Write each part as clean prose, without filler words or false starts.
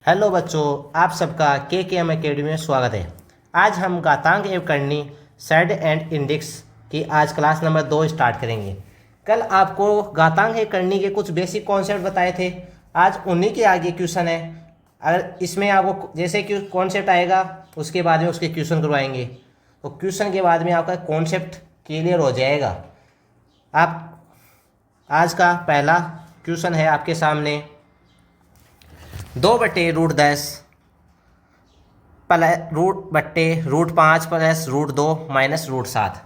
Hello बच्चों, आप सबका के एम अकेडमी में स्वागत है। आज हम घातांक एवं करनी सेड एंड इंडेक्स की आज क्लास नंबर 2 स्टार्ट करेंगे। कल आपको घातांक एवं करनी के कुछ बेसिक कॉन्सेप्ट बताए थे। आज उन्हीं के आगे क्वेश्चन है। अगर इसमें आपको जैसे कि कॉन्सेप्ट आएगा उसके बाद में उसके क्वेश्चन करवाएंगे, तो क्वेश्चन के बाद में आपका कॉन्सेप्ट क्लियर हो जाएगा। आप आज का पहला क्वेश्चन है आपके सामने, 2/√10 √5 प्लस √2 माइनस √7।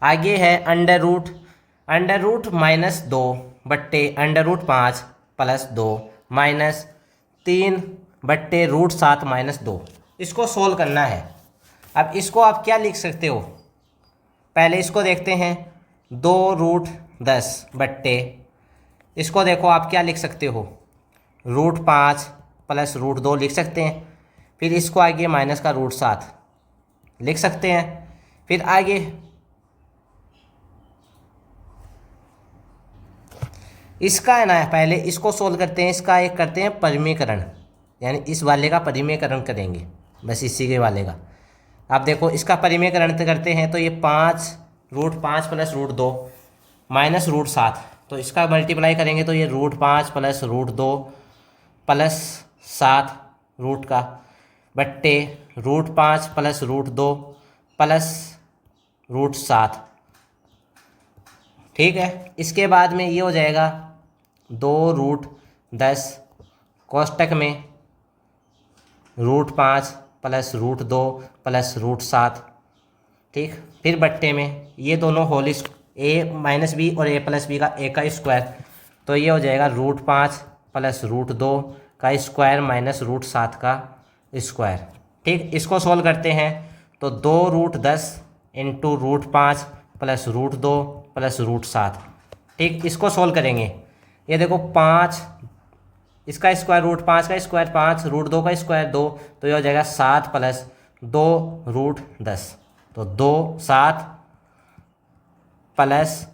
आगे है under root -2/√5 plus 2 minus 3/√7 minus 2। इसको सोल्व करना है। अब इसको आप क्या लिख सकते हो, पहले इसको देखते हैं। 2√10 बट्टे, इसको देखो आप क्या लिख सकते हो, √5 प्लस √2 लिख सकते हैं। फिर इसको आगे माइनस का √7 लिख सकते हैं। फिर आगे इसका है ना, पहले इसको सोल्व करते हैं। इसका एक करते हैं परिमेयकरण, यानी इस वाले का परिमेयकरण करेंगे, बस इसी के वाले का। आप देखो इसका परिमेयकरण करते हैं तो ये 5√5 प्लस √2 माइनस √7, तो इसका मल्टीप्लाई करेंगे तो ये √5 प्लस √2 प्लस 7 रूट का बट्टे √5 प्लस √2 प्लस √7। ठीक है, इसके बाद में ये हो जाएगा 2√10 कोष्टक में √5 प्लस √2 प्लस √7। ठीक, फिर बट्टे में ये दोनों होल ए माइनस बी और ए प्लस बी का ए का स्क्वायर, तो ये हो जाएगा √5 प्लस √2 का स्क्वायर माइनस √7 का स्क्वायर। ठीक, इसको सोल्व करते हैं तो 2√10 इंटू √5 प्लस √2 प्लस √7। ठीक, इसको सोल्व करेंगे। ये देखो 5, इसका स्क्वायर √5 का स्क्वायर 5, √2 का स्क्वायर 2, तो ये हो जाएगा 7 प्लस 2√10, तो 7 प्लस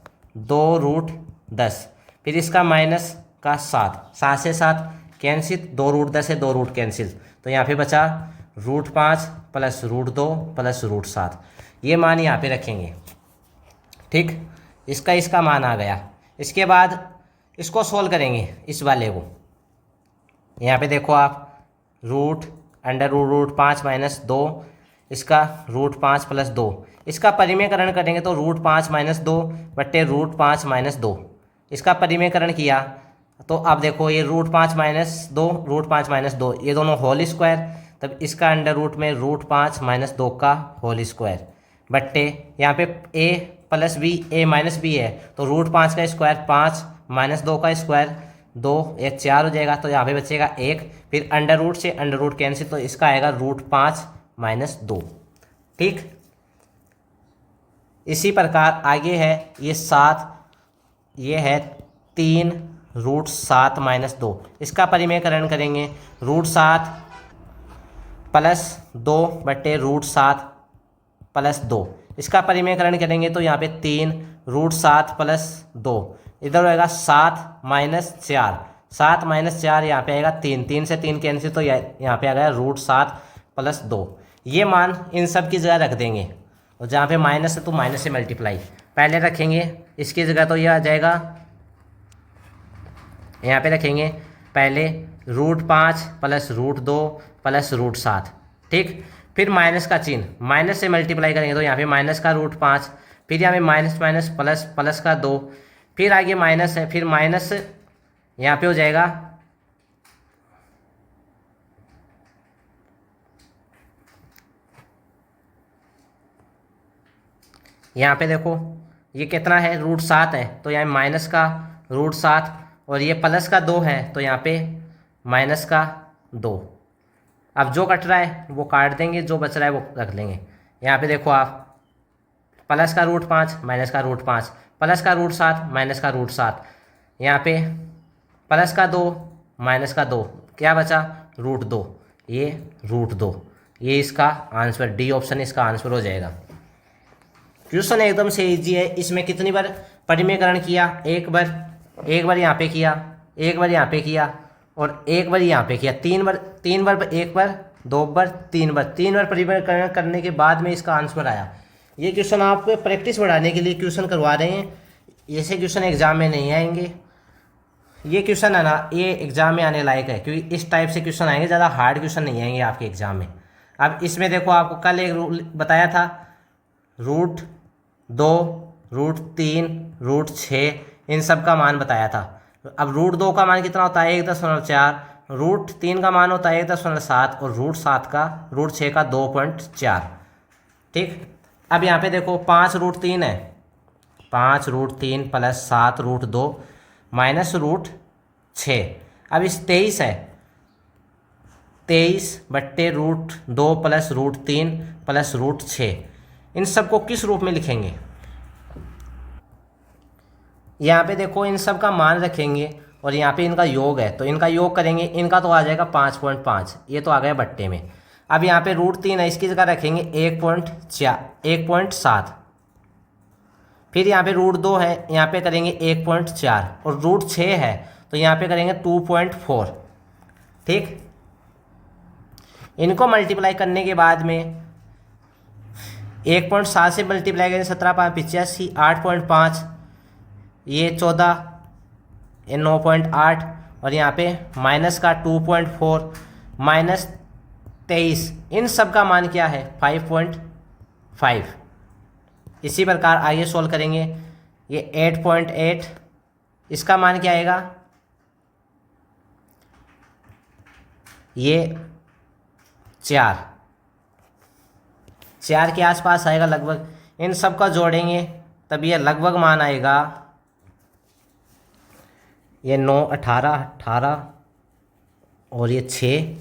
2√10। फिर इसका माइनस का 7 से 7 कैंसिल, 2√10 से 2 रूट कैंसिल, तो यहाँ पे बचा √5 प्लस √2 प्लस √7। ये मान यहाँ पे रखेंगे। ठीक, इसका मान आ गया। इसके बाद इसको सोल्व करेंगे इस वाले को। यहाँ पे देखो आप √5 माइनस 2, इसका √5 प्लस 2, इसका परिमेयकरण करेंगे तो √5 माइनस 2 बट्टे √5 माइनस 2। इसका परिमेयकरण किया तो अब देखो ये √5 माइनस 2 √5 माइनस 2, ये दोनों होल स्क्वायर, तब इसका अंडर रूट में √5 माइनस 2 का होल स्क्वायर बट्टे यहाँ पे a plus B a minus B है, तो √5 का स्क्वायर 5 माइनस 2 का स्क्वायर 2, 1 4 हो जाएगा, तो यहाँ पे बचेगा 1। फिर अंडर रूट से अंडर रूट कैंसिल, तो इसका आएगा √5 माइनस 2। ठीक, इसी प्रकार आगे है ये 7, ये है 3√7 माइनस 2, इसका परिमेयकरण करेंगे √7 प्लस 2 बट्टे √7 प्लस 2। इसका परिमेयकरण करेंगे तो यहाँ पे 3√7 प्लस 2, इधर होएगा 7 माइनस 4, 7 माइनस 4 यहाँ पे आएगा 3, 3 से 3 कैंसिल, तो यहाँ पे आ गया √7 प्लस 2। ये मान इन सब की जगह रख देंगे, और जहाँ पे माइनस है तो माइनस से मल्टीप्लाई पहले रखेंगे। इसकी जगह तो ये आ जाएगा, यहाँ पे रखेंगे पहले √5 प्लस √2 प्लस √7। ठीक, फिर माइनस का चिन्ह, माइनस से मल्टीप्लाई करेंगे तो यहाँ पे माइनस का √5, फिर यहाँ पे माइनस माइनस प्लस, प्लस का 2, फिर आगे माइनस है, फिर माइनस यहाँ पे हो जाएगा यहाँ पे देखो ये कितना है, √7 है, तो यहाँ माइनस का √7, और ये प्लस का 2 है, तो यहाँ पे माइनस का 2। अब जो कट रहा है वो काट देंगे, जो बच रहा है वो रख लेंगे। यहाँ पे देखो आप प्लस का √5 माइनस का √5 प्लस का √7 माइनस का √7, यहाँ पे प्लस का 2 माइनस का 2, क्या बचा √2, ये √2। ये इसका आंसर, डी ऑप्शन इसका आंसर हो जाएगा। क्वेश्चन एकदम से इजी है। इसमें कितनी बार परिमेयकरण किया, एक बार यहाँ पे किया, एक बार यहाँ पे किया, और एक बार यहाँ पे किया, 3 बार 1 बार 2 बार 3 बार परिवर्तन करने के बाद में इसका आंसर आया। ये क्वेश्चन आप प्रैक्टिस बढ़ाने के लिए क्वेश्चन करवा रहे हैं, ऐसे क्वेश्चन एग्जाम में नहीं आएंगे। ये क्वेश्चन है ना, ये एग्जाम में आने लायक है, क्योंकि इस टाइप से क्वेश्चन आएंगे, ज़्यादा हार्ड क्वेश्चन नहीं आएंगे आपके एग्जाम में। अब इसमें देखो, आपको कल एक रूल बताया था, √2, √3, √6 इन सब का मान बताया था। अब √2 का मान कितना होता है 1.4, √3 का मान होता है 1.7 और √6 का 2.4। ठीक, अब यहाँ पे देखो 5√3 है, 5√3 प्लस 7√2 माइनस √6। अब इस 23 है, 23/√2 प्लस √3 प्लस √6, इन सबको किस रूप में लिखेंगे? यहाँ पे देखो इन सब का मान रखेंगे और यहाँ पे इनका योग है, तो इनका योग करेंगे, इनका तो आ जाएगा 5.5, ये तो आ गया बट्टे में। अब यहाँ पे √3 है, इसकी जगह रखेंगे 1.7। फिर यहाँ पे √2 है, यहाँ पे करेंगे 1.4 और √6 है तो यहाँ पे करेंगे 2.4। ठीक, इनको मल्टीप्लाई करने के बाद में 1.7 से मल्टीप्लाई करेंगे 17×5 = 85, 8.5, ये 14, ये 9.8 और यहाँ पे माइनस का 2.4 माइनस 23, इन सब का मान क्या है 5.5। इसी प्रकार आगे सोल्व करेंगे, ये 8.8, इसका मान क्या आएगा, ये 4 के आसपास आएगा लगभग। इन सब का जोड़ेंगे तब ये लगभग मान आएगा, ये 9, 18 और ये 6,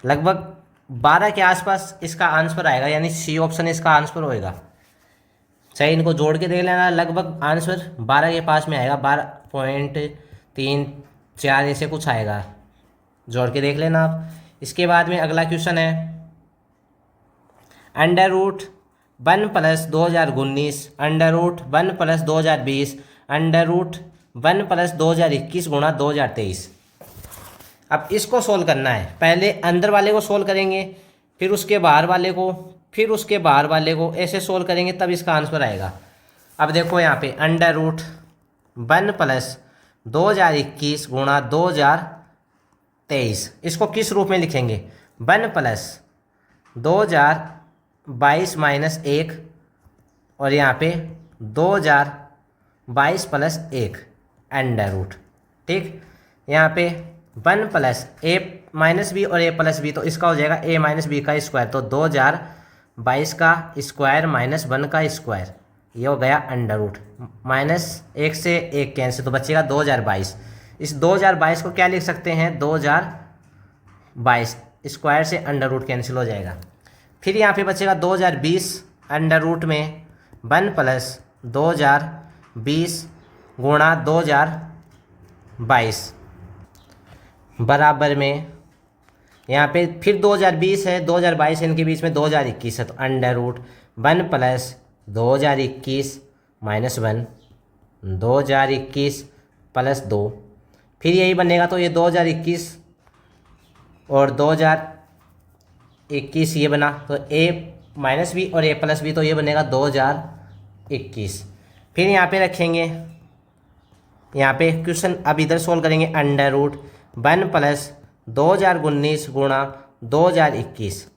लगभग 12 के आसपास इसका आंसर आएगा, यानी सी ऑप्शन इसका आंसर होएगा। चाहे इनको जोड़ के देख लेना, लगभग आंसर 12 के पास में आएगा, 12.34 ऐसे कुछ आएगा, जोड़ के देख लेना आप। इसके बाद में अगला क्वेश्चन है, √1 + 2019, √1 + 2020, √1 + 2021 गुणा 2023। अब इसको सोल्व करना है, पहले अंदर वाले को सोल्व करेंगे, फिर उसके बाहर वाले को, फिर उसके बाहर वाले को, ऐसे सोल्व करेंगे तब इसका आंसर आएगा। अब देखो यहाँ पे √1 + 2021 गुणा 2023, इसको किस रूप में लिखेंगे? 1 + 2022 - 1 और यहाँ पे 2022 + 1 √। ठीक, यहाँ पे 1 + a - b और a + b, तो इसका हो जाएगा a - b का स्क्वायर, तो 2022 का स्क्वायर माइनस 1 का स्क्वायर, ये हो गया √। -1 से 1 कैंसिल, तो बचेगा 2022। इस 2022 को क्या लिख सकते हैं, 2022 स्क्वायर से √ कैंसिल हो जाएगा। फिर यहाँ पे बचेगा 2020 √ में 1 + 2020 गुणा 2022 बराबर में, यहाँ पे फिर 2020 है, 2022 इनके बीच में 2021 है, तो √1 + 2021 - 1 2021 + 2, फिर यही बनेगा, तो ये 2021 और 2021 ये बना, तो a - b और a + b, तो ये बनेगा 2021। फिर यहाँ पे रखेंगे, यहाँ पे क्वेश्चन अब इधर सोल्व करेंगे, √1 + 2019 गुणा 2021,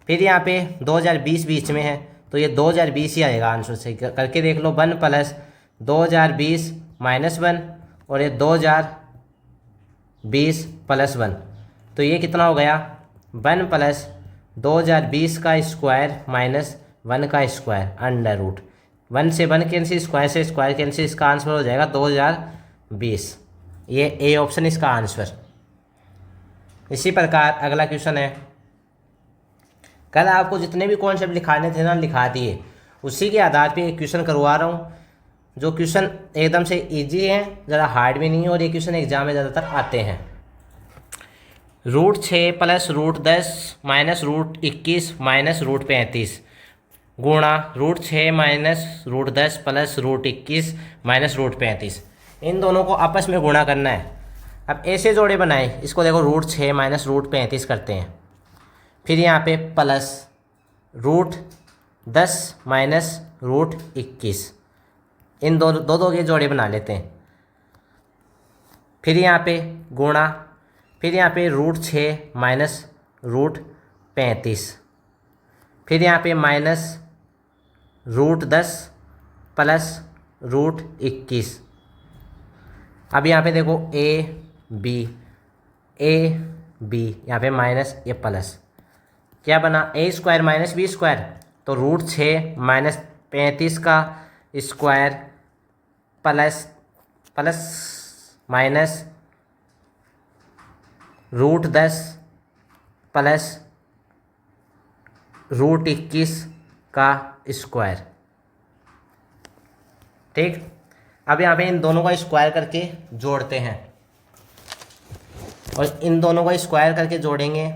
फिर यहाँ पे 2020 बीच में है, तो ये 2020 ही आएगा आंसर से, करके देख लो। 1 + 2020 - 1 और ये 2020 + 1, तो ये कितना हो गया, 1 + 2020 का स्क्वायर माइनस 1 का स्क्वायर √। 1 से 1 कैंसिल, स्क्वायर से स्क्वायर कैंसिल, इसका आंसर हो जाएगा 2020। ये ए ऑप्शन इसका आंसर। इसी प्रकार अगला क्वेश्चन है, कल आपको जितने भी कॉन्सेप्ट लिखाने थे ना, लिखा दिए, उसी के आधार पे एक क्वेश्चन करवा रहा हूँ, जो क्वेश्चन एकदम से इजी है, ज़रा हार्ड भी नहीं है, और ये क्वेश्चन एग्जाम में ज़्यादातर आते हैं। √6 + √10 - √21 - √35 गुणा √6 - √10 + √21 - √35, इन दोनों को आपस में गुणा करना है। अब ऐसे जोड़े बनाए, इसको देखो √6 माइनस √35 करते हैं। फिर यहाँ पे प्लस √10 माइनस √21, इन दो के जोड़े बना लेते हैं। फिर यहाँ पे गुणा, फिर यहाँ पे √6 माइनस √35, फिर यहाँ पे माइनस √10 प्लस √21। अब यहाँ पे देखो ए बी यहाँ पे माइनस ये प्लस, क्या बना a² माइनस b², तो √6 माइनस 35 का square plus plus minus √10 plus √21 का स्क्वायर। ठीक, अब यहाँ पे इन दोनों का स्क्वायर करके जोड़ते हैं, और इन दोनों का स्क्वायर करके जोड़ेंगे।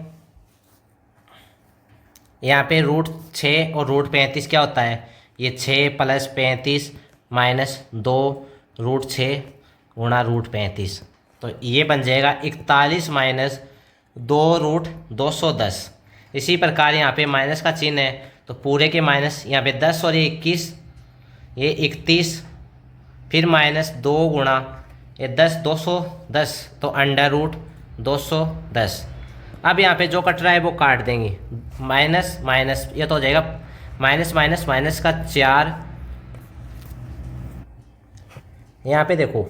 यहाँ पे √6 और √35 क्या होता है, ये 6 प्लस 35 माइनस 2 √6 गुणा √35, तो ये बन जाएगा 41 माइनस 2√210। इसी प्रकार यहाँ पे माइनस का चिन्ह है, तो पूरे के माइनस, यहाँ पे 10 और 21, ये 31, फिर माइनस 2 गुणा ये 10 210, तो √210। अब यहाँ पे जो कट रहा है वो काट देंगे, माइनस माइनस ये तो हो जाएगा माइनस माइनस माइनस का 4। यहाँ पे देखो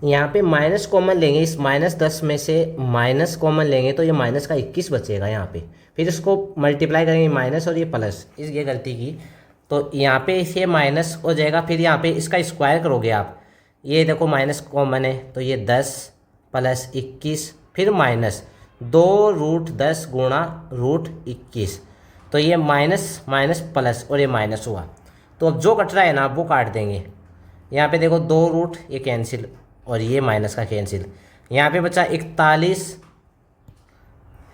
यहाँ पे माइनस कॉमन लेंगे, इस -10 में से माइनस कॉमन लेंगे तो ये माइनस का 21 बचेगा यहाँ पे। फिर इसको मल्टीप्लाई करेंगे माइनस और ये प्लस, इस ये गलती की, तो यहाँ पे ये माइनस हो जाएगा। फिर यहाँ पे इसका स्क्वायर करोगे आप, ये देखो माइनस कॉमन है, तो ये 10 प्लस 21 फिर माइनस 2√10 गुणा √21, तो ये माइनस माइनस प्लस और ये माइनस हुआ। तो अब जो कट रहा है ना वो काट देंगे। यहाँ पे देखो 2 रूट ये कैंसिल और ये माइनस का कैंसिल, यहाँ पे बचा 41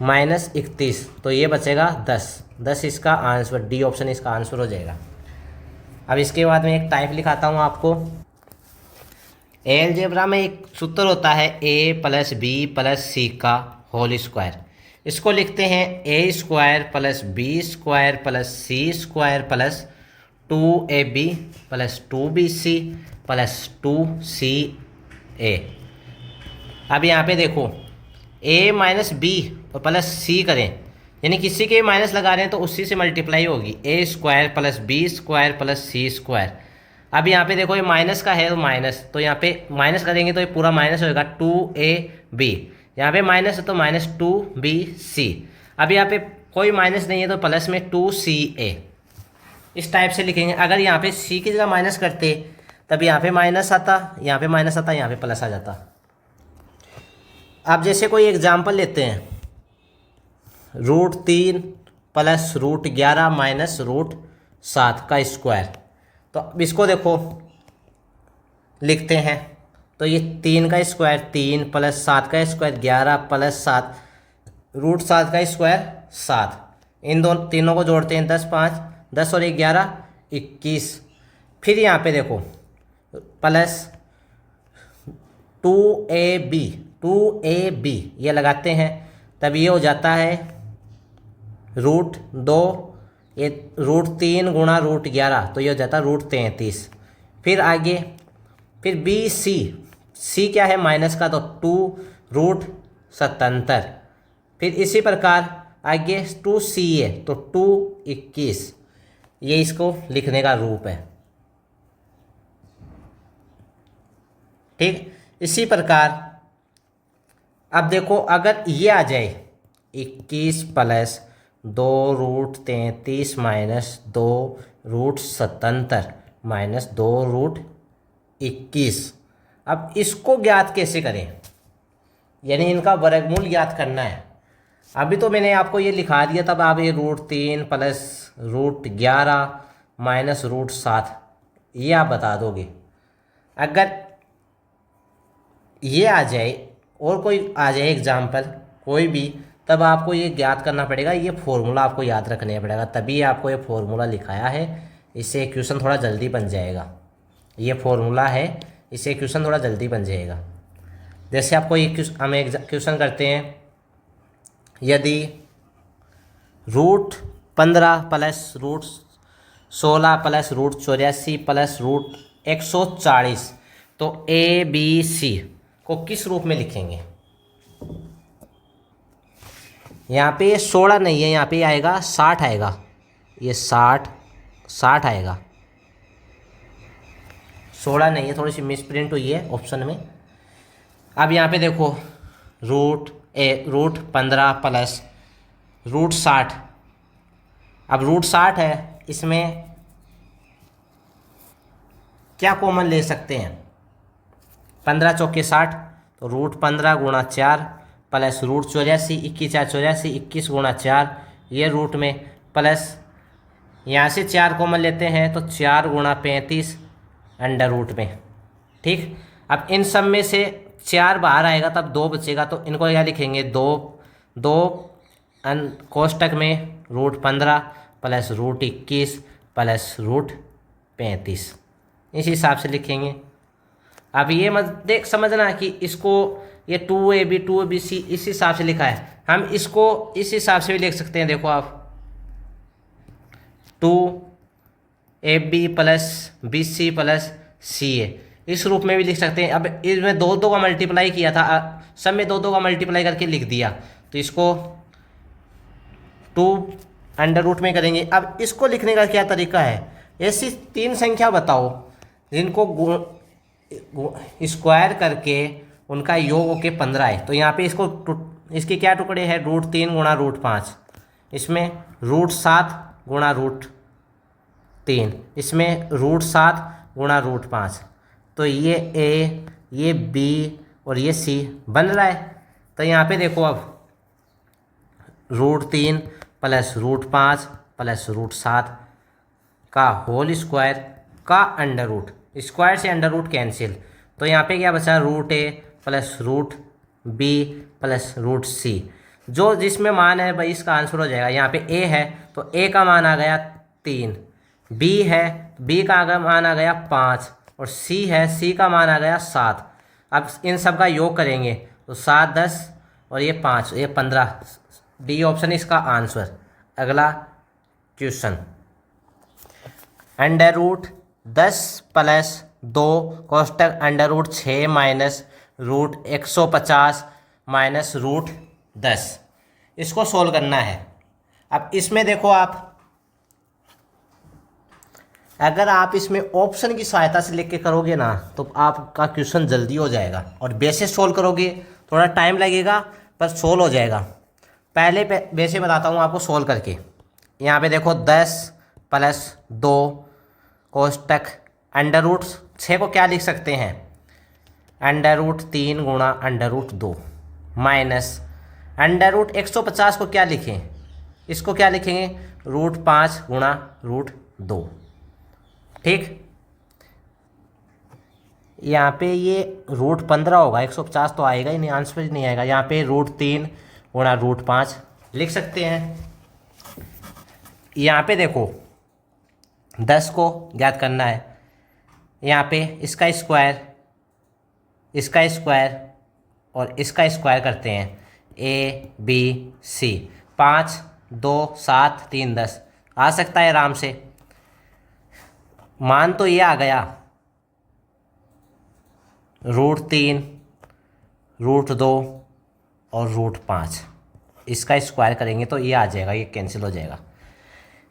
माइनस 31, तो ये बचेगा 10 इसका आंसर, डी ऑप्शन इसका आंसर हो जाएगा। अब इसके बाद में एक टाइप लिखाता हूँ आपको। अलजेब्रा में एक सूत्र होता है a प्लस बी प्लस सी का होल स्क्वायर। इसको लिखते हैं a² plus b² plus c² plus 2ab plus 2bc plus 2ca। अब यहाँ पे देखो a माइनस बी और प्लस सी करें, यानी किसी के माइनस लगा रहे हैं तो उसी से मल्टीप्लाई होगी, a² plus b² plus c²। अब यहाँ पे देखो ये माइनस का है तो माइनस, तो यहाँ पे माइनस करेंगे तो ये पूरा माइनस होएगा 2ab, यहाँ पे माइनस है तो माइनस 2bc। अब यहाँ पे कोई माइनस नहीं है तो प्लस में 2ca, इस टाइप से लिखेंगे। अगर यहाँ पे c की जगह माइनस करते तब यहाँ पे माइनस आता, यहाँ पे माइनस आता, यहाँ पे प्लस आ जाता। अब जैसे कोई एग्जाम्पल लेते हैं, √3 प्लस √11 माइनस √7 का स्क्वायर, तो अब इसको देखो लिखते हैं, तो ये 3 का स्क्वायर 3 प्लस 7 का स्क्वायर 11 प्लस 7 √7 का स्क्वायर 7, इन दोनों तीनों को जोड़ते हैं 10 5 10 और 11 21। फिर यहाँ पे देखो प्लस 2ab ये लगाते हैं, तब ये हो जाता है √2, ये √3 गुणा √11, तो ये हो जाता है √33। फिर आगे फिर सी क्या है माइनस का, तो 2√77। फिर इसी प्रकार आगे 2ca तो 221, ये इसको लिखने का रूप है। ठीक, इसी प्रकार अब देखो अगर ये आ जाए 21 प्लस 2√33 माइनस 2√77 माइनस 2√21, अब इसको ज्ञात कैसे करें, यानी इनका वर्गमूल ज्ञात करना है। अभी तो मैंने आपको ये लिखा दिया, तब आप ये √3 प्लस √11 माइनस √7 ये आप बता दोगे। अगर ये आ जाए और कोई आ जाए एग्जाम्पल कोई भी, तब आपको ये ज्ञात करना पड़ेगा, ये फॉर्मूला आपको याद रखना पड़ेगा, तभी आपको ये फॉर्मूला लिखाया है। इससे इक्वेशन थोड़ा जल्दी बन जाएगा। ये फॉर्मूला है, इससे इक्वेशन थोड़ा जल्दी बन जाएगा। जैसे आपको ये हम एक क्वेश्चन करते हैं, यदि √15 प्लस √16 प्लस √84 प्लस √140, तो ABC को किस रूप में लिखेंगे? यहाँ पे 16 नहीं है, यहाँ पे आएगा 60 आएगा, ये 60 आएगा, 16 नहीं है, थोड़ी सी मिस प्रिंट हुई है ऑप्शन में। अब यहाँ पे देखो √15 प्लस √60, अब √60 है, इसमें क्या कॉमन ले सकते हैं? 15 चौके 60, तो √15 गुणा 4 प्लस √84, 21 4 84, 21 गुणा 4, ये रूट में प्लस यहाँ से 4 कॉमन लेते हैं तो 4 गुणा 35 अंडर रूट में। ठीक, अब इन सब में से 4 बाहर आएगा तब 2 बचेगा, तो इनको क्या लिखेंगे? 2 कोष्टक में √15 प्लस √21 प्लस √35, इस हिसाब से लिखेंगे। अब ये मत समझना कि इसको ये 2AB 2BC इस हिसाब से लिखा है, हम इसको इस हिसाब से भी लिख सकते हैं। देखो आप 2AB plus BC plus CA इस रूप में भी लिख सकते हैं। अब इसमें 2 का मल्टीप्लाई किया था, सब में 2 का मल्टीप्लाई करके लिख दिया, तो इसको 2 अंडर रूट में करेंगे। अब इसको लिखने का क्या तरीका है? ऐसी 3 संख्या बताओ जिनको स्क्वायर करके उनका योग होके 15 है। तो यहाँ पे इसके क्या टुकड़े हैं? √3 गुणा √5, इसमें √7 गुणा √3, इसमें √7 गुणा √5, तो ये A, ये B और ये C बन रहा है। तो यहाँ पे देखो अब √3 प्लस √5 प्लस √7 का होल स्क्वायर का अंडर रूट, स्क्वायर से अंडर रूट कैंसिल, तो यहाँ पे क्या बचा? √A plus √B plus √C, जो जिसमें मान है भाई इसका आंसर हो जाएगा। यहाँ पे A है तो A का मान आ गया 3, B है B का मान आ गया 5, और C है C का मान आ गया 7। अब इन सब का योग करेंगे तो 7 10 और ये 5, ये 15, डी ऑप्शन इसका आंसर। अगला क्वेश्चन, √10 प्लस 2 कोष्टक √6 माइनस √150 माइनस √10, इसको सोल्व करना है। अब इसमें देखो आप, अगर आप इसमें ऑप्शन की सहायता से लिख के करोगे ना तो आपका क्वेश्चन जल्दी हो जाएगा, और वैसे सोल्व करोगे थोड़ा टाइम लगेगा पर सोल्व हो जाएगा। पहले वैसे बताता हूँ आपको सोल्व करके। यहाँ पे देखो 10 प्लस 2 कोष्टक √6 को क्या लिख सकते हैं? √3 गुणा √2 माइनस √150 को क्या लिखें? इसको क्या लिखेंगे? √5 गुणा √2। ठीक, यहाँ पे ये √15 होगा, 150 तो आएगा ही नहीं, आंसर ही नहीं आएगा। यहाँ पे √3 गुणा √5 लिख सकते हैं। यहाँ पे देखो 10 को ज्ञात करना है, यहाँ पे इसका स्क्वायर और इसका स्क्वायर करते हैं, ABC 5 2 7 3 10 आ सकता है आराम से। मान तो ये आ गया √3 √2 और √5, इसका स्क्वायर करेंगे तो ये आ जाएगा, ये कैंसिल हो जाएगा।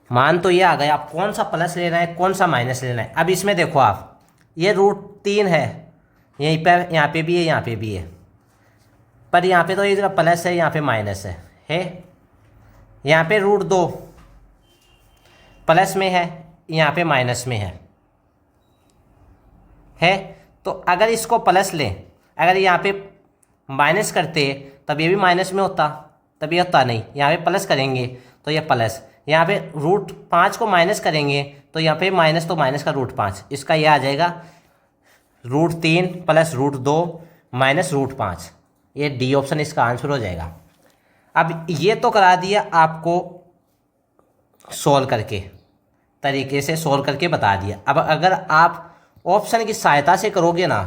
मान तो ये आ गया, आप कौन सा प्लस लेना है कौन सा माइनस लेना है। अब इसमें देखो आप, ये √3 है, यहीं पर यहाँ पे भी है यहाँ पे भी है, पर यहाँ पे तो ये प्लस है यहाँ पे माइनस है। यहाँ पे √2 प्लस में है, यहाँ पे माइनस में है। तो अगर इसको प्लस लें, अगर यहाँ पे माइनस करते तब ये भी माइनस में होता, तब ये होता नहीं। यहाँ पे प्लस करेंगे तो ये प्लस, यहाँ पे √5 को माइनस करेंगे तो यहाँ पे माइनस, तो माइनस का √5, इसका ये आ जाएगा √3 प्लस √2 -√5। ये डी ऑप्शन इसका आंसर हो जाएगा। अब ये तो करा दिया आपको सोल्व करके, तरीके से सोल्व करके बता दिया। अब अगर आप ऑप्शन की सहायता से करोगे ना,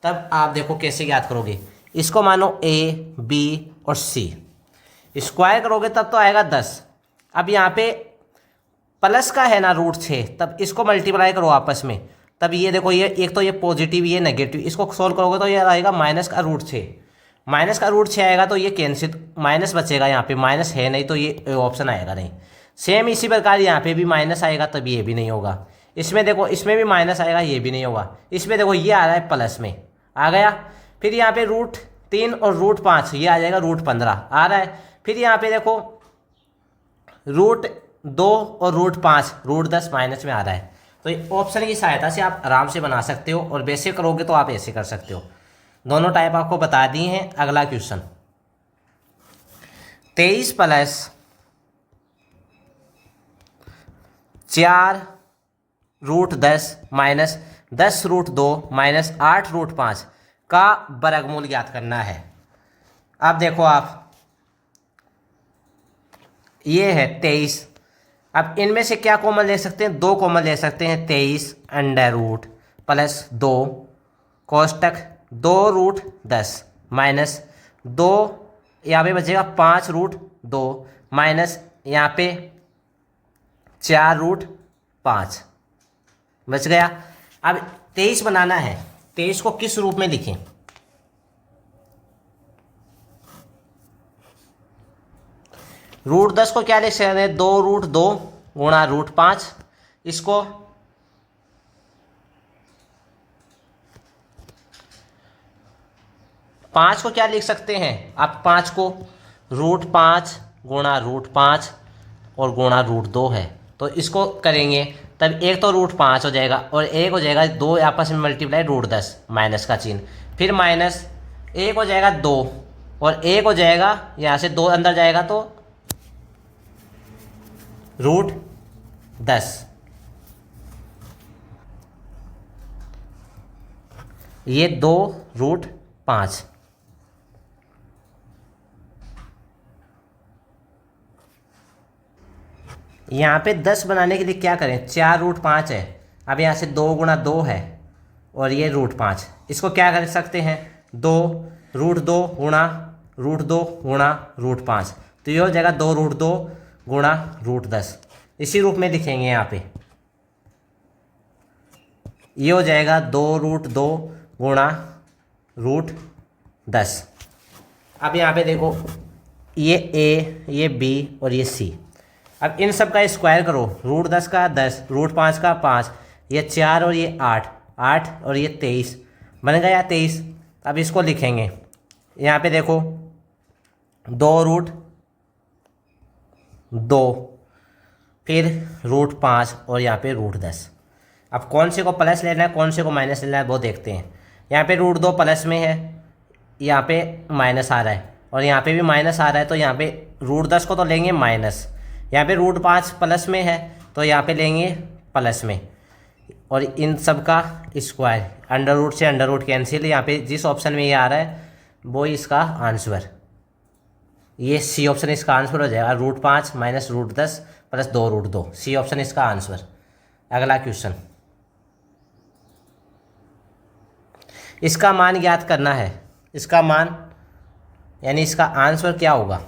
तब आप देखो कैसे याद करोगे। इसको मानो ए, बी और सी, स्क्वायर करोगे तब तो आएगा 10। अब यहाँ पे प्लस का है ना √6, तब इसको मल्टीप्लाई करो आपस में, तब ये देखो ये एक तो ये पॉजिटिव ये नेगेटिव, इसको सोल्व करोगे तो ये आएगा माइनस का √6। माइनस का √6 आएगा तो ये कैंसिल, माइनस बचेगा, यहाँ पे माइनस है नहीं तो ये ऑप्शन आएगा नहीं। सेम इसी प्रकार यहाँ पे भी माइनस आएगा तब ये भी नहीं होगा। इसमें देखो इसमें भी माइनस आएगा, ये भी नहीं होगा। इसमें देखो ये आ रहा है प्लस में आ गया। फिर यहाँ पे √3 और √5 ये आ जाएगा √15 आ रहा है। फिर यहाँ पे देखो √2 और √5 √10 माइनस में आ रहा है। तो ये ऑप्शन की सहायता से आप आराम से बना सकते हो, और वैसे करोगे तो आप ऐसे कर सकते हो। दोनों टाइप आपको बता दिए हैं। अगला क्वेश्चन 23 + 4 √10 -10 √2 -8 √5 का वर्गमूल ज्ञात करना है। अब देखो आप, ये है 23। अब इनमें से क्या कॉमन ले सकते हैं? 2 कॉमन ले सकते हैं। 23 √ +2 कोष्टक 2 √10 -2, यहाँ पे बचेगा 5 √2 माइनस यहाँ पे 4 √5 बच गया। अब 23 बनाना है, 23 को किस रूप में लिखें? √10 को क्या लिख सकते हैं? 2 √2 गुणा √5। इसको 5 को क्या लिख सकते हैं आप? 5 को √5 गुणा √5 और गुणा √2 है, तो इसको करेंगे तब एक तो √5 हो जाएगा और एक हो जाएगा 2 आपस में मल्टीप्लाई √10 माइनस का चिन्ह, फिर माइनस एक हो जाएगा 2 और एक हो जाएगा यहाँ से 2 अंदर जाएगा तो √10। ये 2 √5। यहाँ पे 10 बनाने के लिए क्या करें? 4 √5 है। अब यहाँ से 2 गुणा 2 है और ये √5, इसको क्या कर सकते हैं? 2 √2 गुणा √2 गुणा √5, तो ये हो जाएगा 2 √2 गुणा √10। इसी रूप में लिखेंगे यहाँ पे, ये हो जाएगा 2 √2 गुणा √10। अब यहाँ पे देखो ये ए, ये बी और ये सी। अब इन सब का स्क्वायर करो। √10 का 10, √5 का 5, ये 4 और ये 8, 8 और ये 23 बन गया 23। अब इसको लिखेंगे, यहाँ पे देखो 2 √2 फिर √5 और यहाँ पे √10। अब कौन से को प्लस लेना है कौन से को माइनस लेना है वो देखते हैं। यहाँ पे √2 प्लस में है, यहाँ पे माइनस आ रहा है और यहाँ पे भी माइनस आ रहा है, तो यहाँ पे √10 को तो लेंगे माइनस। यहाँ पे √5 प्लस में है तो यहाँ पे लेंगे प्लस में, और इन सब का स्क्वायर, अंडर रूट से अंडर रूट कैंसिल। यहाँ पे जिस ऑप्शन में ये आ रहा है वो इसका आंसर, ये सी ऑप्शन इसका आंसर हो जाएगा। √5 - √10 + 2 √2, सी ऑप्शन इसका आंसर। अगला क्वेश्चन, इसका मान ज्ञात करना है। इसका मान यानी इसका आंसर क्या होगा?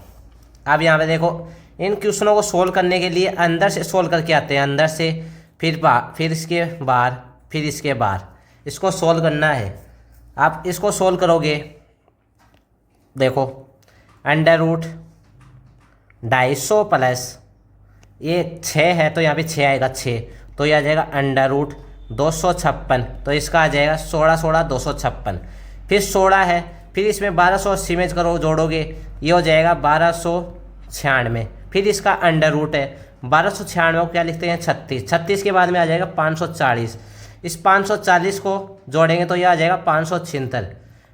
अब यहाँ पे देखो, इन क्वेश्चनों को सोल्व करने के लिए अंदर से सोल्व करके आते हैं, अंदर से फिर इसके बाहर, फिर इसके बाहर, इसको सोल्व करना है। आप इसको सोल्व करोगे, देखो √250 प्लस ये 6 है तो यहाँ पे 6 आएगा 6, तो ये आ जाएगा √256, तो इसका आ जाएगा 16 16 256। फिर 16 है, फिर इसमें 1280 में करो जोड़ोगे, ये हो जाएगा 1296। फिर इसका अंडर रूट है 1296 को क्या लिखते हैं 36, 36 के बाद में आ जाएगा 540। इस 540 को जोड़ेंगे तो ये आ जाएगा 576।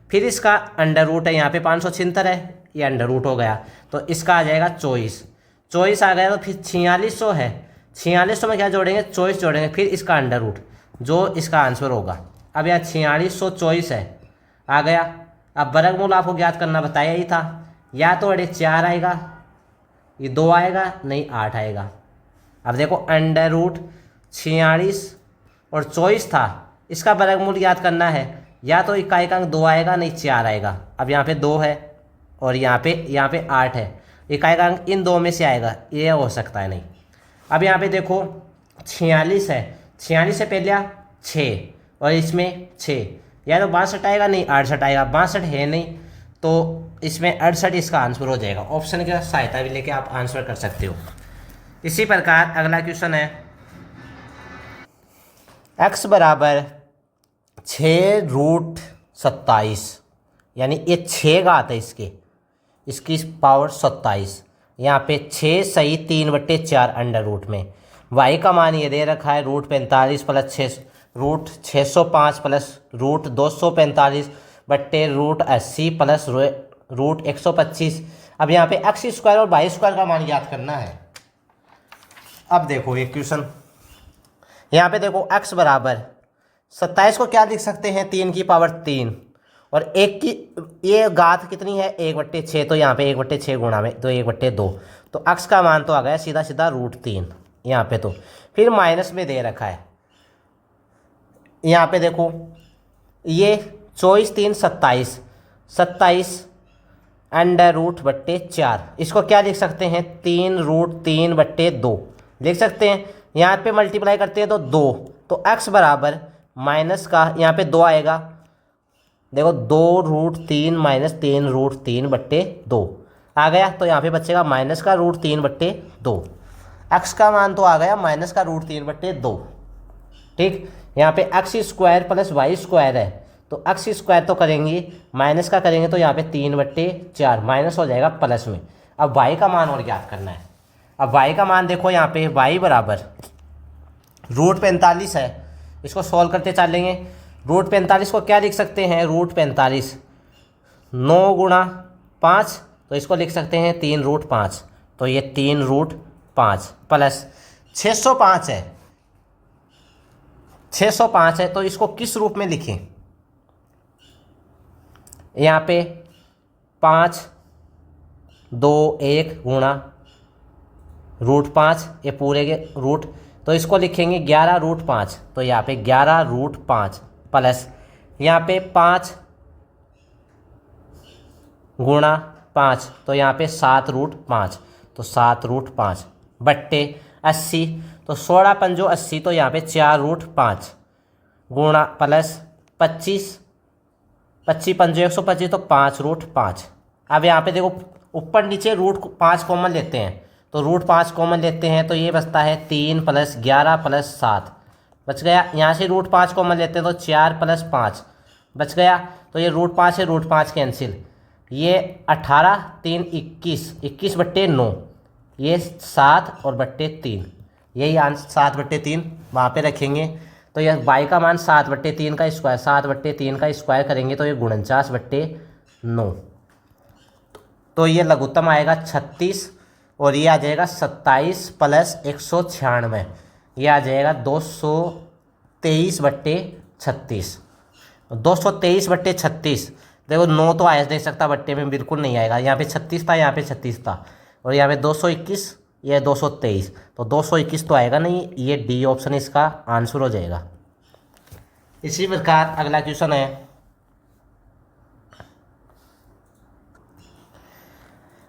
फिर इसका अंडर रूट है, यहाँ पे 576 है, ये अंडर रूट हो गया तो इसका आ जाएगा 24। 24 आ गया तो फिर 4600 है, 4600 में क्या जोड़ेंगे 24 जोड़ेंगे, फिर इसका अंडर रूट, जो इसका आंसर होगा। अब यहाँ 4624 है आ गया। अब वर्गमूल आपको ज्ञात करना बताया ही था, या तो अड़े 4 आएगा, ये 2 आएगा, नहीं 8 आएगा। अब देखो अंडर रूट 46 और 24 था, इसका वर्गमूल याद करना है, या तो इकाई का अंक 2 आएगा, नहीं 4 आएगा। अब यहाँ पे 2 है और यहाँ पे 8 है, इकाई का अंक इन दो में से आएगा, ये हो सकता है नहीं। अब यहाँ पे देखो 46 है, 46 से पहले 6 और इसमें 6, या तो 62 आएगा, नहीं 68 आएगा, 62 है नहीं, तो इसमें 68 इसका आंसर हो जाएगा। ऑप्शन की सहायता भी लेके आप आंसर कर सकते हो। इसी प्रकार अगला क्वेश्चन है, x बराबर 6√27, यानी ये 6 घात है इसकी पावर 27, यहाँ पे 6 सही 3/4 अंडर रूट में। y का मान ये दे रखा है √45 प्लस 605 प्लस √245 बट्टे √80 प्लस √125। अब यहाँ पे x² और y² का मान याद करना है। अब देखो ये क्वेश्चन, यहाँ पे देखो x बराबर 27 को क्या लिख सकते हैं, 3 की पावर 3, और 1 की ये घात कितनी है 1/6, तो यहाँ पे 1/6 गुणा में तो 1/2, तो x का मान तो आ गया सीधा सीधा √3 यहाँ पे। तो फिर माइनस में दे रखा है, यहाँ पे देखो ये 24 3 27, 27 अंडर रूट बट्टे 4, इसको क्या लिख सकते हैं 3√3/2 लिख सकते हैं। यहाँ पे मल्टीप्लाई करते हैं तो 2, तो x बराबर माइनस का यहाँ पे 2 आएगा, देखो 2√3 माइनस 3√3/2 आ गया, तो यहाँ पे बचेगा माइनस का √3/2। x का मान तो आ गया माइनस का √3/2। ठीक, यहाँ पे x² प्लस y² है, तो x² तो करेंगे, माइनस का करेंगे तो यहाँ पे 3/4 माइनस हो जाएगा प्लस में। अब y का मान और ज्ञात करना है। अब y का मान देखो, यहाँ पे y बराबर √45 है, इसको सॉल्व करते चलेंगे। √45 को क्या लिख सकते हैं, √45 9 गुणा 5, तो इसको लिख सकते हैं 3√5, तो ये 3√5 प्लस 605 है, 605 है, तो इसको किस रूप में लिखें, यहाँ पे 5 2 1 गुणा √5, ये पूरे के रूट, तो इसको लिखेंगे 11√5, तो यहाँ पे 11√5 प्लस यहाँ पे 5 गुणा 5, तो यहाँ पे 7√5, तो 7√5 बट्टे 80, तो 16 पंजो 80, तो यहाँ पे 4√5 गुणा प्लस 25 पंजो 125, तो 5√5। अब यहाँ पे देखो ऊपर नीचे √5 कॉमन लेते हैं, तो √5 कॉमन लेते हैं, तो ये बचता है 3 + 11 + 7 बच गया। यहाँ से √5 कॉमन लेते हैं तो 4 + 5 बच गया, तो ये √5 से √5 कैंसिल, ये 18 3 21/9, ये 7 और बट्टे 3, यही आंसर 7/3 वहाँ पे रखेंगे। तो यह y का मान 7/3 का स्क्वायर, 7/3 का स्क्वायर करेंगे तो ये 49/9, तो ये लघुत्तम आएगा 36, और ये आ जाएगा 27 + 196, ये आ जाएगा 223/36। 223/36, देखो 9 तो आया दे सकता, बट्टे में बिल्कुल नहीं आएगा, यहाँ पे 36 था, यहाँ पे 36 था, और यहाँ पे 221, ये 223, तो 221 तो आएगा नहीं, ये डी ऑप्शन इसका आंसर हो जाएगा। इसी प्रकार अगला क्वेश्चन है,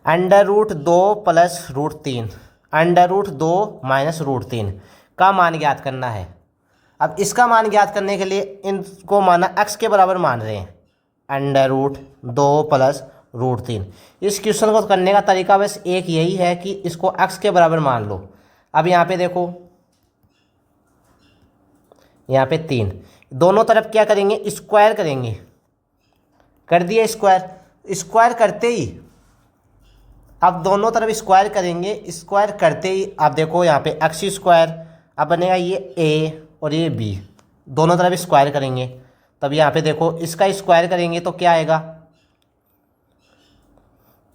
√2 + √3, √2 - √3 का मान ज्ञात करना है। अब इसका मान ज्ञात करने के लिए इनको माना x के बराबर मान रहे हैं, √2 + √3। इस क्वेश्चन को करने का तरीका बस एक यही है कि इसको x के बराबर मान लो। अब यहाँ पे देखो, यहाँ पे 3, दोनों तरफ क्या करेंगे, स्क्वायर करेंगे, कर दिया स्क्वायर, स्क्वायर करते ही अब दोनों तरफ स्क्वायर करेंगे, स्क्वायर करते ही आप देखो यहाँ पे x², अब बनेगा ये a और ये b, दोनों तरफ स्क्वायर करेंगे, तब यहाँ पे देखो इसका स्क्वायर करेंगे तो क्या आएगा,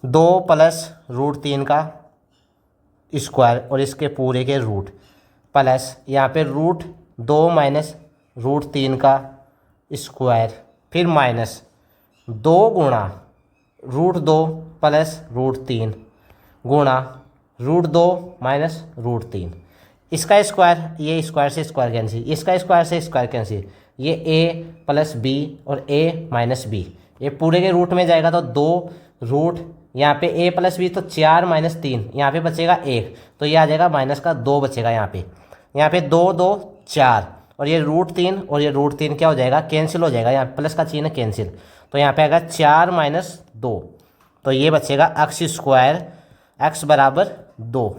2 + √3 का स्क्वायर और इसके पूरे के रूट, प्लस यहाँ पे √2 - √3 का स्क्वायर, फिर माइनस 2 गुणा √2 प्लस √3 गुणा √2 माइनस √3, इसका स्क्वायर, ये स्क्वायर से स्क्वायर कैंसिल, इसका स्क्वायर से स्क्वायर कैंसिल, ये a प्लस बी और a माइनस बी, ये पूरे के रूट में जाएगा तो 2 रूट यहाँ पे a प्लस बी, तो 4 माइनस 3, यहाँ पे बचेगा 1, तो ये आ जाएगा माइनस का 2 बचेगा यहाँ पे 2 2 4, और ये √3 और ये √3 क्या हो जाएगा, कैंसिल हो जाएगा, यहाँ प्लस का चिन्ह कैंसिल, तो यहाँ पे आएगा 4 माइनस 2, तो ये बचेगा x स्क्वायर, x बराबर 2।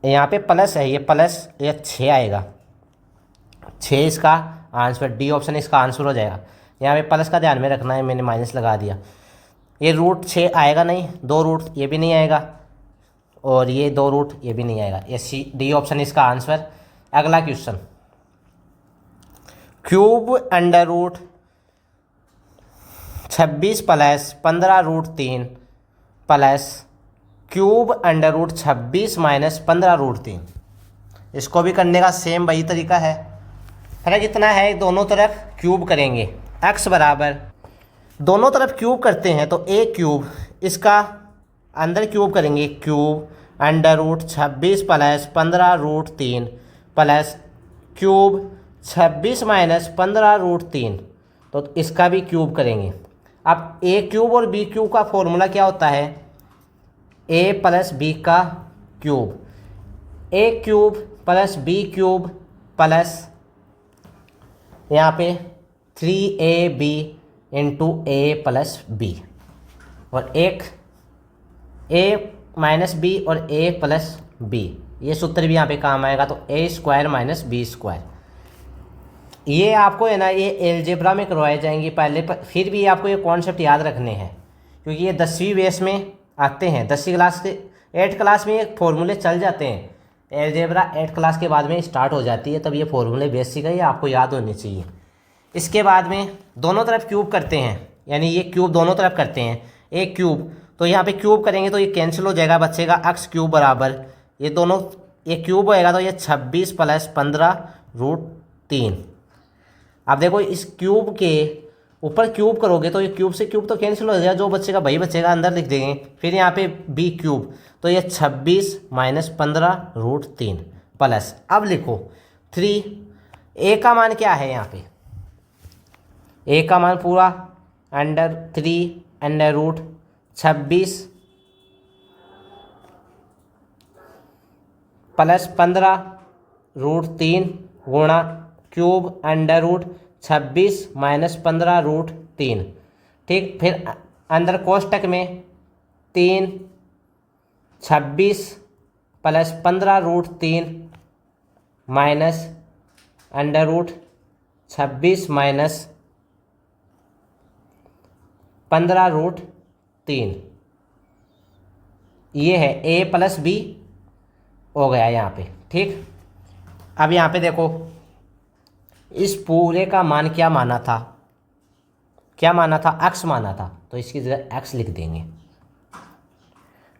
यहाँ पे प्लस है, ये प्लस, ये 6 आएगा, 6 इसका आंसर, डी ऑप्शन इसका आंसर हो जाएगा। यहाँ पे प्लस का ध्यान में रखना है, मैंने माइनस लगा दिया। ये √6 आएगा नहीं, 2 रूट ये भी नहीं आएगा, और ये 2 रूट ये भी नहीं आएगा, ये सी डी ऑप्शन इसका आंसर। अगला question, cube under root 26 plus 15√3 plus cube under root 26 minus 15√3, इसको भी करने का सेम वही तरीका है। फर्क इतना है, दोनों तरफ क्यूब करेंगे, x बराबर, दोनों तरफ क्यूब करते हैं तो a क्यूब, इसका अंदर क्यूब करेंगे, cube under root 26 plus 15√3 plus cube 26 minus 15√3, तो इसका भी क्यूब करेंगे। अब a क्यूब और b क्यूब का फॉर्मूला क्या होता है, a प्लस बी का cube, a cube plus b cube plus यहाँ पे 3ab into a plus B, और एक a माइनस बी और a प्लस बी, ये सूत्र भी यहाँ पे काम आएगा, तो a square minus B square. ये आपको है ना, ये एलजेब्रा में करवाए जाएंगे पहले, फिर भी आपको ये कॉन्सेप्ट याद रखने हैं, क्योंकि ये 10वीं बेस में आते हैं, 10वीं क्लास के 8 क्लास में ये फॉर्मूले चल जाते हैं, एलजेब्रा 8 क्लास के बाद में स्टार्ट हो जाती है, तब ये फॉर्मूले बेसिक है, ये आपको याद होनी चाहिए। इसके बाद में दोनों तरफ क्यूब करते हैं, यानी ये क्यूब दोनों तरफ करते हैं, एक क्यूब, तो यहाँ पे क्यूब करेंगे तो ये कैंसिल हो जाएगा, बचेगा x क्यूब बराबर, ये दोनों, ये क्यूब होएगा तो ये 26 प्लस 15√3। अब देखो इस क्यूब के ऊपर क्यूब करोगे तो ये क्यूब से क्यूब तो कैंसिल हो जाएगा, जो बचेगा वही बचेगा, अंदर लिख देंगे। फिर यहाँ पे b क्यूब, तो ये 26 माइनस 15√3 प्लस, अब लिखो 3, a का मान क्या है यहाँ पे, a का मान पूरा अंडर 3 अंडर रूट 26 प्लस 15√3 गुणा क्यूब अंडर रूट 26 माइनस 15√3, ठीक। फिर अंदर कोष्टक में 3 26 plus 15√3 minus under root 26 minus 15√3, ये है a प्लस बी हो गया यहाँ पे, ठीक। अब यहाँ पे देखो इस पूरे का मान क्या माना था, क्या माना था, x माना था, तो इसकी जगह x लिख देंगे।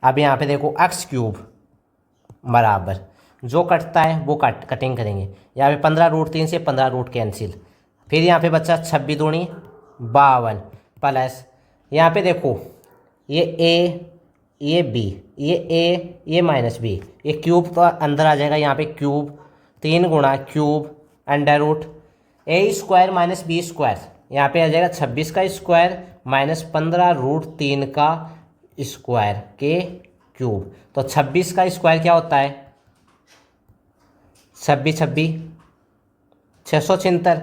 अब यहाँ पे देखो x क्यूब बराबर, जो कटता है वो कटिंग करेंगे, यहाँ पे 15√3 से 15 रूट कैंसिल, फिर यहाँ पे बच्चा 26 दूनी 52 प्लस, यहाँ पे देखो ये a ये b, ये a ये माइनस b, ये क्यूब तो अंदर आ जाएगा, यहाँ पे क्यूब 3 गुणा cube under root a square minus b square, यहाँ पे आ जाएगा 26 का स्क्वायर माइनस 15√3 का स्क्वायर के क्यूब, तो 26 का स्क्वायर क्या होता है, 26 26 676।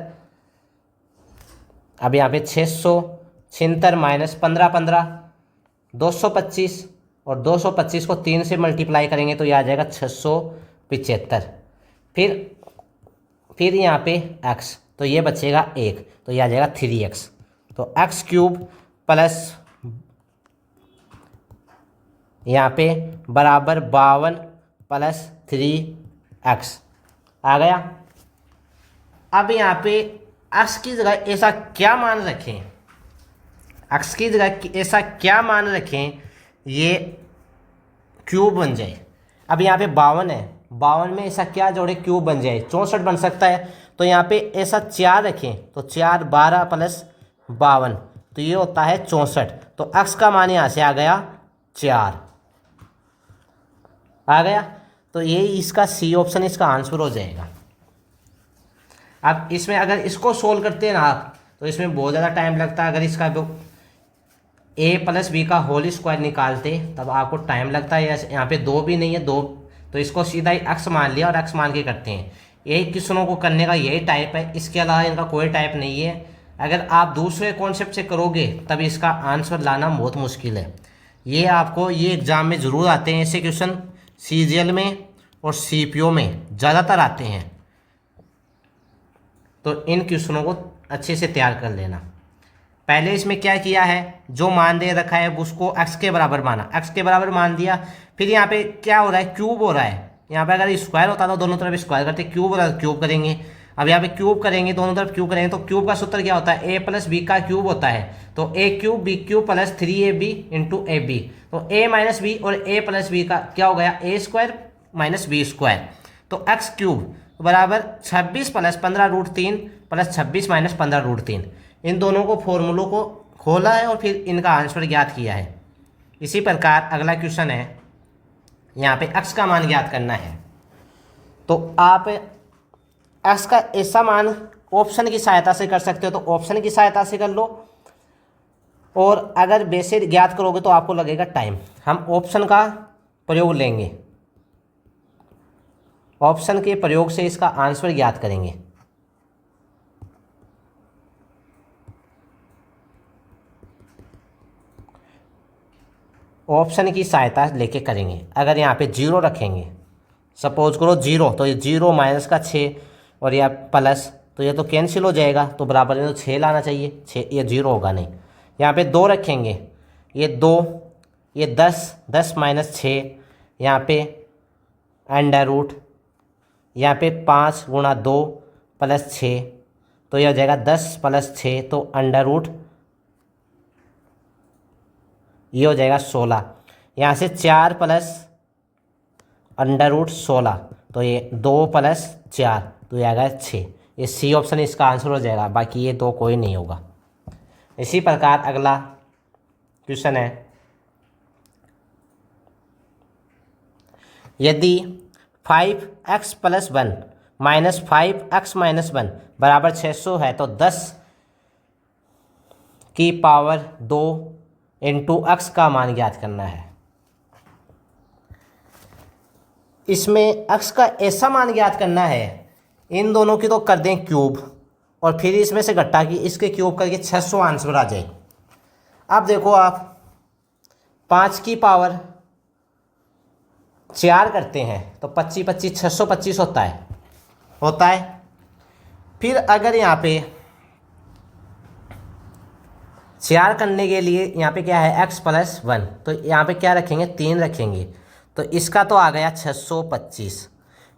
अब यहाँ पे 676 माइनस 15 15 225, और 225 को 3 से मल्टीप्लाई करेंगे तो ये आ जाएगा 675। फिर यहाँ पे x, तो ये बचेगा 1, तो ये आ जाएगा 3x, तो x क्यूब प्लस यहाँ पे बराबर 52 प्लस 3x आ गया। अब यहाँ पे x की जगह ऐसा क्या मान रखें, x की जगह ऐसा क्या मान रखें ये क्यूब बन जाए। अब यहाँ पे 52 है, 52 में ऐसा क्या जोड़े क्यूब बन जाए, 64 बन सकता है। तो यहाँ पे ऐसा 4 रखें तो 4 12 प्लस 52 तो ये होता है 64। तो x का मान यहाँ से आ गया 4 आ गया। तो ये इसका सी ऑप्शन इसका आंसर हो जाएगा। अब इसमें अगर इसको सोल्व करते हैं ना आप तो इसमें बहुत ज़्यादा टाइम लगता है। अगर इसका a प्लस बी का होल स्क्वायर निकालते तब आपको टाइम लगता है। यहाँ पे 2 भी नहीं है, 2 तो इसको सीधा ही x मान लिया और x मान के करते हैं। यही क्वेश्चनों को करने का यही टाइप है, इसके अलावा इनका कोई टाइप नहीं है। अगर आप दूसरे कॉन्सेप्ट से करोगे तब इसका आंसर लाना बहुत मुश्किल है। ये आपको ये एग्ज़ाम में ज़रूर आते हैं ऐसे क्वेश्चन, CGL में और CPO में ज़्यादातर आते हैं। तो इन क्वेश्चनों को अच्छे से तैयार कर लेना। पहले इसमें क्या किया है, जो मान दे रखा है उसको x के बराबर माना, x के बराबर मान दिया। फिर यहाँ पे क्या हो रहा है, क्यूब हो रहा है। यहाँ पे अगर स्क्वायर होता तो दोनों तरफ स्क्वायर करते, क्यूब हो रहा है क्यूब करेंगे। अब यहाँ पे क्यूब करेंगे, दोनों तरफ क्यूब करेंगे। तो क्यूब का सूत्र क्या होता है, a प्लस बी का क्यूब होता है। तो a cube B cube plus 3ab into A B. तो a माइनस बी और a प्लस बी का क्या हो गया, a square minus B square. तो x क्यूब बराबर 26 प्लस 15√3 प्लस 26 माइनस 15√3। इन दोनों को फॉर्मूलों को खोला है और फिर इनका आंसर ज्ञात किया है। इसी प्रकार अगला क्वेश्चन है, यहाँ पे x का मान ज्ञात करना है। तो आप x का ऐसा मान ऑप्शन की सहायता से कर सकते हो, तो ऑप्शन की सहायता से कर लो। और अगर वैसे ज्ञात करोगे तो आपको लगेगा टाइम। हम ऑप्शन का प्रयोग लेंगे, ऑप्शन के प्रयोग से इसका आंसर ज्ञात करेंगे। ऑप्शन की सहायता लेके करेंगे। अगर यहाँ पे 0 रखेंगे, सपोज करो 0, तो ये 0 माइनस का 6 और या प्लस, तो ये तो कैंसिल हो जाएगा। तो बराबर में तो 6 लाना चाहिए, 6 ये 0 होगा नहीं। यहाँ पे 2 रखेंगे, ये 2 ये 10 माइनस 6, यहाँ पे अंडर रूट, यहाँ पे 5 गुणा 2 प्लस 6, तो यह हो जाएगा 10 प्लस 6 तो अंडर रूट, ये हो जाएगा 16। यहाँ से 4 प्लस अंडर रूट 16, तो ये 2 प्लस 4 तो ये आएगा 6। ये सी ऑप्शन इसका आंसर हो जाएगा, बाकी ये 2 कोई नहीं होगा। इसी प्रकार अगला क्वेश्चन है, यदि 5x plus 1 minus 5x minus 1 बराबर 600 है तो 10 की पावर 2 इंटू x का मान ज्ञात करना है। इसमें x का ऐसा मान ज्ञात करना है, इन दोनों की तो कर दें क्यूब और फिर इसमें से घटा कि इसके क्यूब करके 600 आंसर आ जाए। अब देखो आप 5 की पावर 4 करते हैं तो 25 25 625 होता है। फिर अगर यहाँ पे 4 करने के लिए यहाँ पे क्या है x प्लस 1, तो यहाँ पे क्या रखेंगे 3 रखेंगे, तो इसका तो आ गया 625।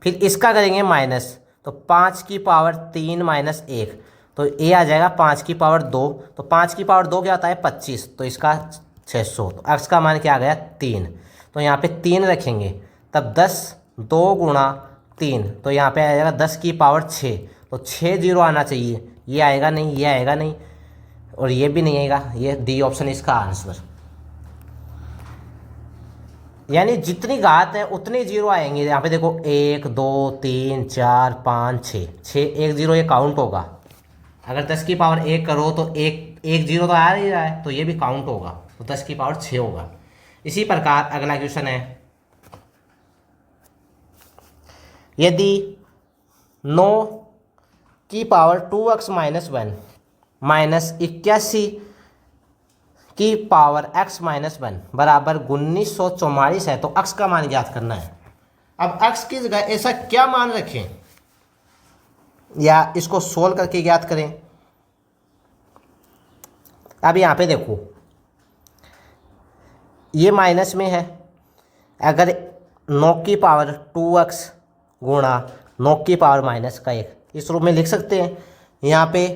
फिर इसका करेंगे माइनस, तो 5 की पावर 3 माइनस 1, तो ये आ जाएगा 5 की पावर 2, तो 5 की पावर 2 क्या होता है 25, तो इसका 600, तो x का मान क्या आ गया 3। तो यहाँ पे 3 रखेंगे, तब 10 2 गुणा 3, तो यहाँ पे आ जाएगा 10 की पावर 6, तो 6 0 आना चाहिए, ये आएगा नहीं, ये आएगा नहीं और ये भी नहीं आएगा। ये डी ऑप्शन इसका आंसर, यानी जितनी घात है उतने 0 आएंगे। यहाँ पे देखो 1 2 3 4 5 6 1 0 ये काउंट होगा। अगर 10 की पावर 1 करो तो 1 0 तो आ ही रहा है, तो ये भी काउंट होगा, तो 10 की पावर 6 होगा। इसी प्रकार अगला क्वेश्चन है, यदि 9 की पावर 2x माइनस 1 माइनस 81 की पावर x माइनस 1 बराबर 1944 है तो x का मान ज्ञात करना है। अब x की जगह ऐसा क्या मान रखें या इसको सोल्व करके ज्ञात करें। अब यहाँ पे देखो ये माइनस में है, अगर 9 की पावर 2x गुणा 9 की पावर माइनस का 1 इस रूप में लिख सकते हैं। यहाँ पे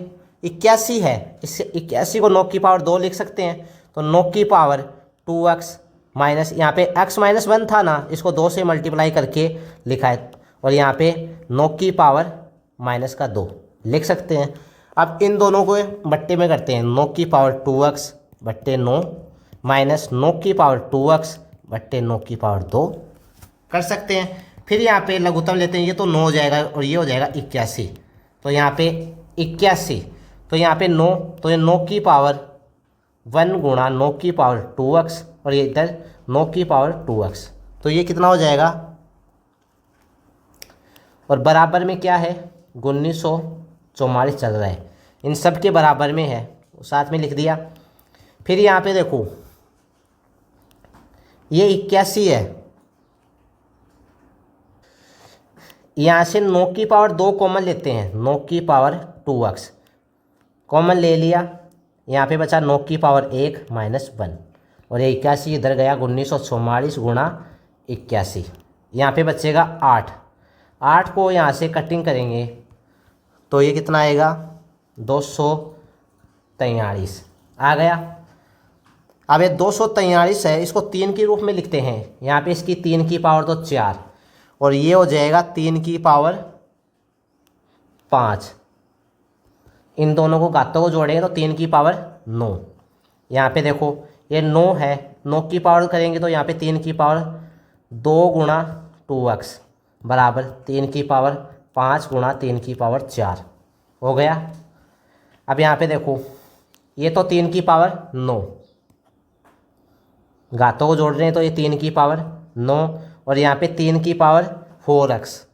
81 है, इससे 81 को 9 की पावर 2 लिख सकते हैं, तो 9 की पावर 2x माइनस यहाँ पे x-1 था ना, इसको 2 से मल्टीप्लाई करके लिखा है, और यहाँ पे 9 की पावर -2 लिख सकते हैं। अब इन दोनों को बट्टे में करते हैं, 9 की पावर 2x बट्टे 9 माइनस 9 की पावर 2x बट्टे 9 की पावर 2 कर सकते हैं। फिर यहाँ पे लघुत्तम लेते हैं, ये तो 9 हो जाएगा और ये हो जाएगा 81, तो यहाँ पे 81, तो यहाँ पे 9, तो ये 9 की पावर 1 गुणा 9 की पावर 2x और ये इधर 9 की पावर 2x, तो ये कितना हो जाएगा, और बराबर में क्या है 1944 चल रहा है, इन सब के बराबर में है, साथ में लिख दिया। फिर यहाँ पे देखो ये 81 है, यहाँ से 9 की पावर 2 कॉमन लेते हैं, 9 की पावर 2x कॉमन ले लिया, यहाँ पे बचा 9 की पावर 1 -1 और ये 81 इधर गया 1944 गुणा 81, यहाँ पे बचेगा 8 को यहाँ से कटिंग करेंगे तो ये कितना आएगा 243 आ गया। अब ये 243 है, इसको 3 के रूप में लिखते हैं, यहाँ पे इसकी 3 की पावर तो 4 और ये हो जाएगा 3 की पावर 5, इन दोनों को घातों को जोड़ेंगे तो 3 की पावर 9। यहाँ पे देखो ये 9 है, 9 की पावर करेंगे तो यहाँ पे 3 की पावर 2 गुणा 2x बराबर 3 की पावर 5 गुणा 3 की पावर 4 हो गया। अब यहाँ पे देखो ये तो 3 की पावर 9, घातों को जोड़ रहे हैं तो ये 3 की पावर 9 और यहाँ पे 3 की पावर 4x,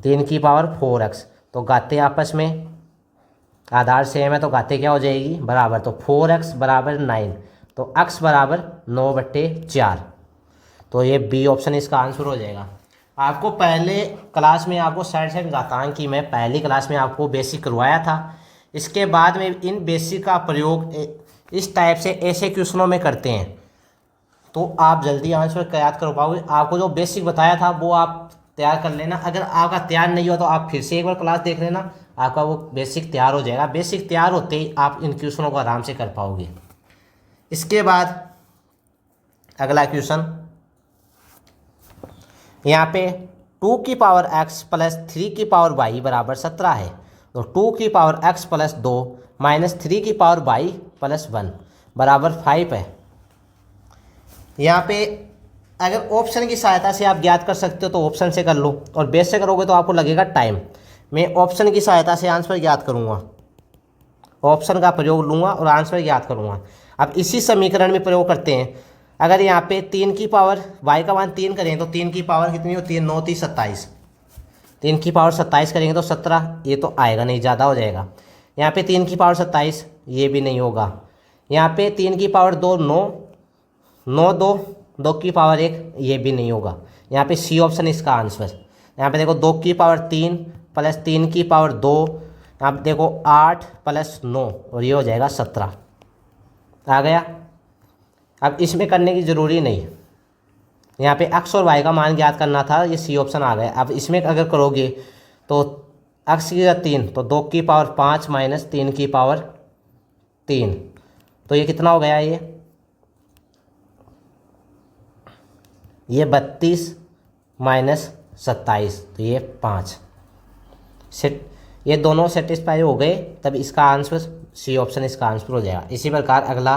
3 की पावर 4x, तो घाते आपस में आधार सेम है तो घाते क्या हो जाएगी बराबर, तो 4x बराबर 9, तो x बराबर 9/4, तो ये बी ऑप्शन इसका आंसर हो जाएगा। आपको पहले क्लास में आपको साइड घातांक की मैं पहली क्लास में आपको बेसिक करवाया था, इसके बाद में इन बेसिक का प्रयोग इस टाइप से ऐसे क्वेश्चनों में करते हैं तो आप जल्दी आंसर याद कर पाओगे। आपको जो बेसिक बताया था वो आप तैयार कर लेना, अगर आपका तैयार नहीं हुआ तो आप फिर से एक बार क्लास देख लेना, आपका वो बेसिक तैयार हो जाएगा। बेसिक तैयार होते ही आप इन क्वेश्चनों को आराम से कर पाओगे। इसके बाद अगला क्वेश्चन, यहाँ पे 2 की पावर x प्लस 3 की पावर y बराबर 17 है, तो 2 की पावर x प्लस 2 माइनस 3 की पावर y प्लस 1 बराबर 5 है। यहाँ पे अगर ऑप्शन की सहायता से आप ज्ञात कर सकते हो तो ऑप्शन से कर लो, और बेस से करोगे तो आपको लगेगा टाइम। मैं ऑप्शन की सहायता से आंसर ज्ञात करूँगा, ऑप्शन का प्रयोग लूँगा और आंसर ज्ञात करूँगा। अब इसी समीकरण में प्रयोग करते हैं, अगर यहाँ पे 3 की पावर y का मान 3 करें तो 3 की पावर कितनी होती है 9 3 27, 3 की पावर 27 करेंगे तो 17, ये तो आएगा नहीं, ज़्यादा हो जाएगा। यहाँ पे 3 की पावर 27 ये भी नहीं होगा। यहाँ पे 3 की पावर 2 9 2 की पावर 1 ये भी नहीं होगा। यहाँ पे सी ऑप्शन इसका आंसर। यहाँ पे देखो 2 की पावर 3 प्लस 3 की पावर 2, यहाँ पे देखो 8 प्लस 9 और ये हो जाएगा 17 आ गया। अब इसमें करने की ज़रूरी नहीं, यहाँ पे x और y का मान ज्ञात करना था, ये सी ऑप्शन आ गया। अब इसमें अगर करोगे तो x की जगह 3 तो 2 की पावर 5 माइनस 3 की पावर 3, तो ये कितना हो गया, ये 32 माइनस 27, तो ये 5 सेट, ये दोनों सेटिस्फाई हो गए, तब इसका आंसर सी ऑप्शन इसका आंसर हो जाएगा। इसी प्रकार अगला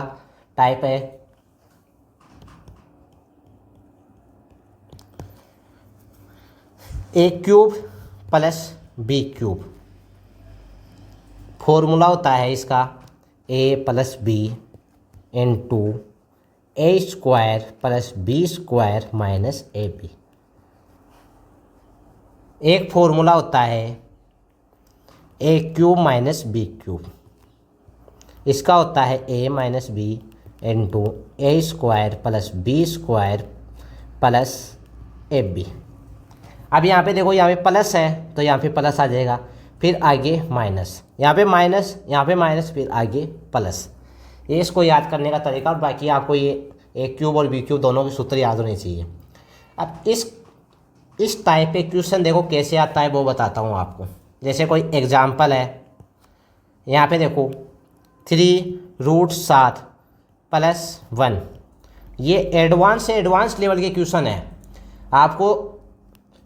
टाइप है A cube plus B cube. Formula होता है इसका A plus B into A square plus B square minus A B. एक फॉर्मूला होता है A cube minus B cube, इसका होता है A minus B into A square plus B square plus A B. अब यहाँ पे देखो, यहाँ पे प्लस है तो यहाँ पे प्लस आ जाएगा, फिर आगे माइनस, यहाँ पे माइनस, यहाँ पे माइनस, फिर आगे प्लस। ये इसको याद करने का तरीका, और बाकी आपको ये ए क्यूब और बी क्यूब दोनों के सूत्र याद होने चाहिए। अब इस टाइप के क्वेश्चन देखो कैसे आता है वो बताता हूँ आपको। जैसे कोई एग्जाम्पल है, यहाँ पे देखो 3√7 +1। ये एडवांस से एडवांस लेवल के क्वेश्चन है, आपको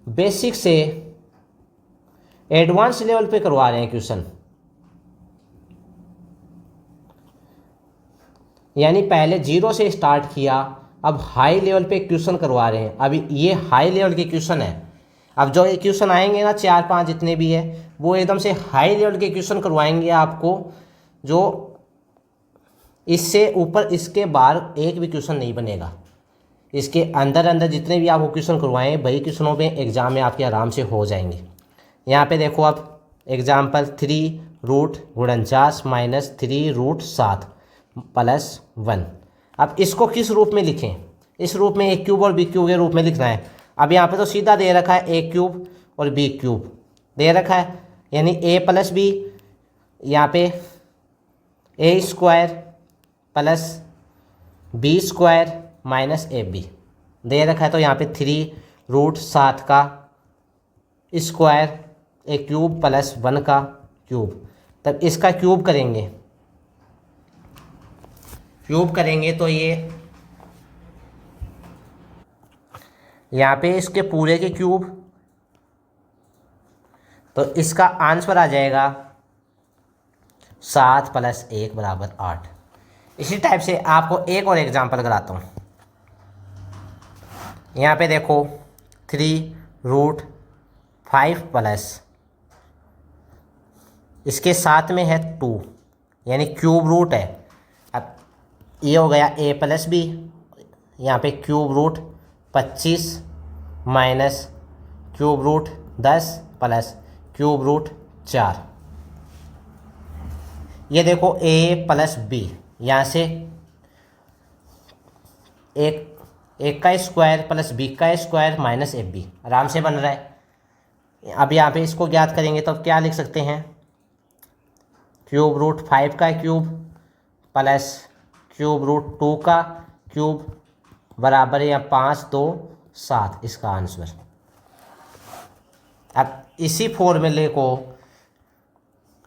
बेसिक से एडवांस लेवल पे करवा रहे हैं क्वेश्चन। यानी पहले 0 से स्टार्ट किया, अब हाई लेवल पे क्वेश्चन करवा रहे हैं। अभी ये हाई लेवल के क्वेश्चन है। अब जो ये क्वेश्चन आएंगे ना 4-5 जितने भी है, वो एकदम से हाई लेवल के क्वेश्चन करवाएंगे आपको, जो इससे ऊपर इसके बाहर एक भी क्वेश्चन नहीं बनेगा। इसके अंदर अंदर जितने भी आपको क्वेश्चन करवाएं वही क्वेश्चनों पे एग्जाम में आपके आराम से हो जाएंगे। यहाँ पे देखो आप एग्जाम्पल 3√49 - 3√7 +1। अब इसको किस रूप में लिखें? इस रूप में a³ और b³ के रूप में लिखना है। अब यहाँ पे तो सीधा दे रखा है a³ और b³ दे रखा है, यानी a + b, यहाँ पे a² + b² - ab दे रखा है। तो यहाँ पे 3√7 का स्क्वायर, a³ + 1 का क्यूब। तब इसका क्यूब करेंगे तो ये यहाँ पे इसके पूरे के क्यूब, तो इसका आंसर आ जाएगा 7 + 1 = 8। इसी टाइप से आपको एक और एग्जांपल कराता हूँ। यहाँ पे देखो 3√5 प्लस इसके साथ में है 2, यानी क्यूब रूट है। अब ये हो गया a + b, यहाँ पे cube root 25 minus cube root 10 plus cube root 4। ये देखो a + b, यहाँ से एक का स्क्वायर प्लस b का स्क्वायर माइनस ab आराम से बन रहा है। अब यहाँ पे इसको ज्ञात करेंगे तो अब क्या लिख सकते हैं? क्यूब रूट 5 का क्यूब प्लस क्यूब रूट 2 का क्यूब बराबर या 5 2 7, इसका आंसर। अब इसी फॉर्मूले को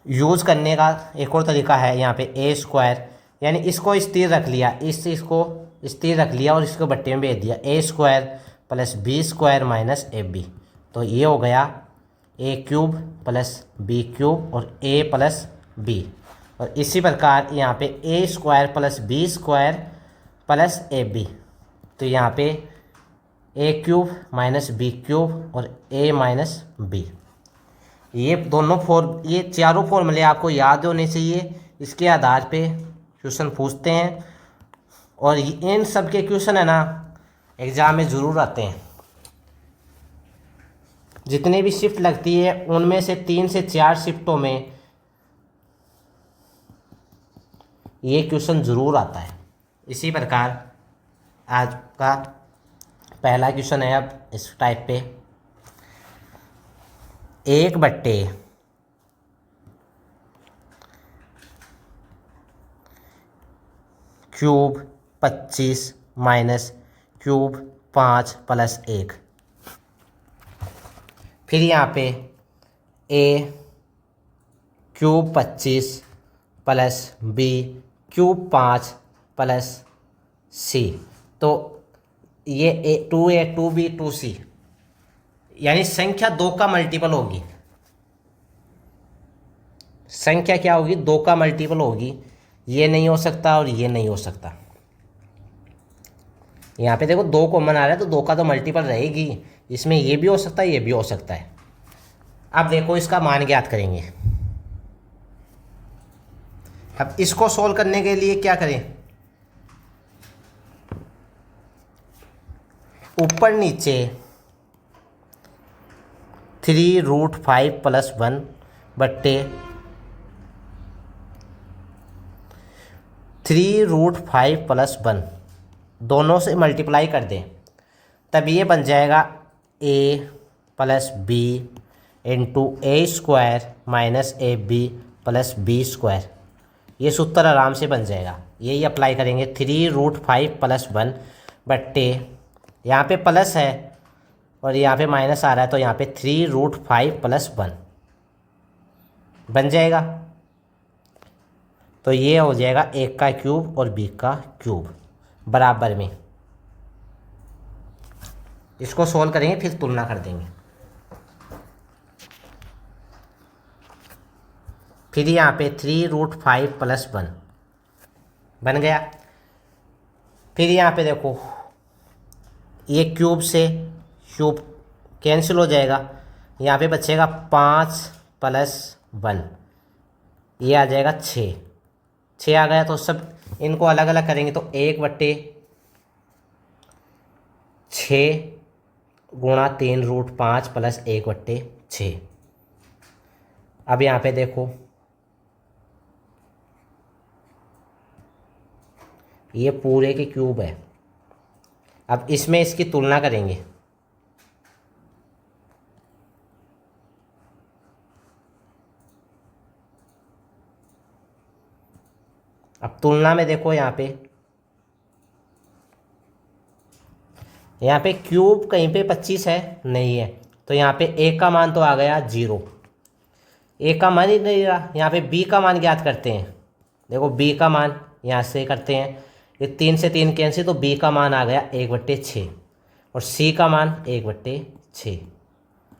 यूज़ करने का एक और तरीका है। यहाँ पे a², यानी इसको स्थिर रख लिया, इसको स्थिर रख लिया और इसको बट्टे में भेज दिया, a² + b² - ab। तो ये हो गया a³ + b³ और a + b। और इसी प्रकार यहाँ पे a² + b² + ab। तो यहाँ पे a³ - b³ और a - b। ये चारों फॉर्मूले आपको याद होने चाहिए। इसके आधार पे क्वेश्चन पूछते हैं और इन सब के क्वेश्चन है ना एग्ज़ाम में ज़रूर आते हैं। जितने भी शिफ्ट लगती है उनमें से 3 से 4 शिफ्टों में ये क्वेश्चन ज़रूर आता है। इसी प्रकार आज का पहला क्वेश्चन है अब इस टाइप पे, 1/, क्यूब 25 माइनस क्यूब 5 + 1। फिर यहाँ पे a³ 25 plus b³ 5 plus c। तो ये 2a 2b 2c, यानी संख्या 2 का मल्टीपल होगी। संख्या क्या होगी? 2 का मल्टीपल होगी। ये नहीं हो सकता और ये नहीं हो सकता। यहाँ पे देखो 2 कॉमन आ रहा है तो 2 का तो मल्टीपल रहेगी। इसमें ये भी हो सकता है, ये भी हो सकता है। अब देखो इसका मान ज्ञात करेंगे। अब इसको सोल्व करने के लिए क्या करें? ऊपर नीचे 3√5 + 1 बट्टे 3√5 + 1 दोनों से मल्टीप्लाई कर दें, तब ये बन जाएगा a + b × a² - ab + b²। ये सूत्र आराम से बन जाएगा। यही अप्लाई करेंगे। 3√5 + 1 बट्टे, यहाँ पे प्लस है और यहाँ पे माइनस आ रहा है, तो यहाँ पे 3√5 + 1 बन जाएगा। तो ये हो जाएगा A का क्यूब और B का क्यूब बराबर में। इसको सोल्व करेंगे फिर तुलना कर देंगे। फिर यहाँ पे 3√5 + 1 बन गया। फिर यहाँ पे देखो ये क्यूब से क्यूब कैंसिल हो जाएगा, यहाँ पे बचेगा 5 + 1, ये आ जाएगा 6। 6 आ गया तो सब इनको अलग अलग करेंगे तो 1/6 गुणा 3√5 + 1/6। अब यहाँ पे देखो ये पूरे के क्यूब है। अब इसमें इसकी तुलना करेंगे। अब तुलना में देखो यहाँ पे क्यूब कहीं पे 25 है नहीं है, तो यहाँ पे A का मान तो आ गया 0, A का मान ही नहीं रहा। यहाँ पे B का मान ज्ञात करते हैं। देखो B का मान यहाँ से करते हैं, ये 3 से 3 कैंसिल, तो B का मान आ गया 1/6 और C का मान 1/6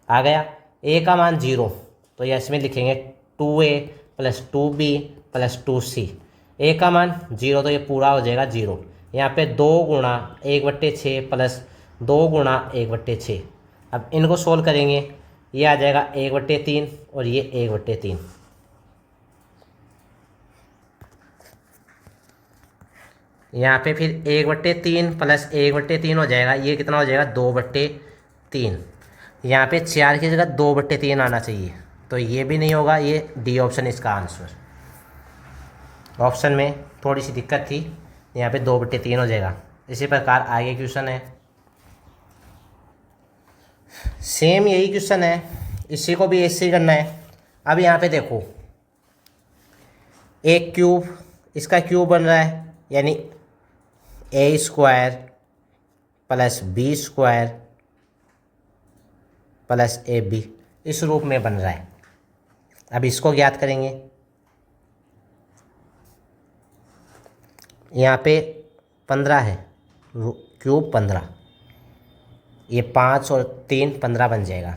आ गया। A का मान 0, तो ये इसमें लिखेंगे 2A + 2B + 2C। A का मान 0 तो ये पूरा हो जाएगा 0। यहाँ पे 2 गुणा 1/6 + 2 गुणा 1/6। अब इनको सोल्व करेंगे, ये आ जाएगा 1/3 और ये 1/3। यहाँ पे फिर 1/3 + 1/3 हो जाएगा, ये कितना हो जाएगा 2/3। यहाँ पे 4 की जगह 2/3 आना चाहिए, तो ये भी नहीं होगा, ये डी ऑप्शन इसका आंसर। ऑप्शन में थोड़ी सी दिक्कत थी, यहाँ पे 2/3 हो जाएगा। इसी प्रकार आगे क्वेश्चन है, सेम यही क्वेश्चन है, इसी को भी ऐसे ही करना है। अब यहाँ पे देखो एक क्यूब, इसका क्यूब बन रहा है यानी A² + B² + AB इस रूप में बन रहा है। अब इसको ज्ञात करेंगे। यहाँ पे 15 है, क्यूब 15, ये 5 और 3 15 बन जाएगा।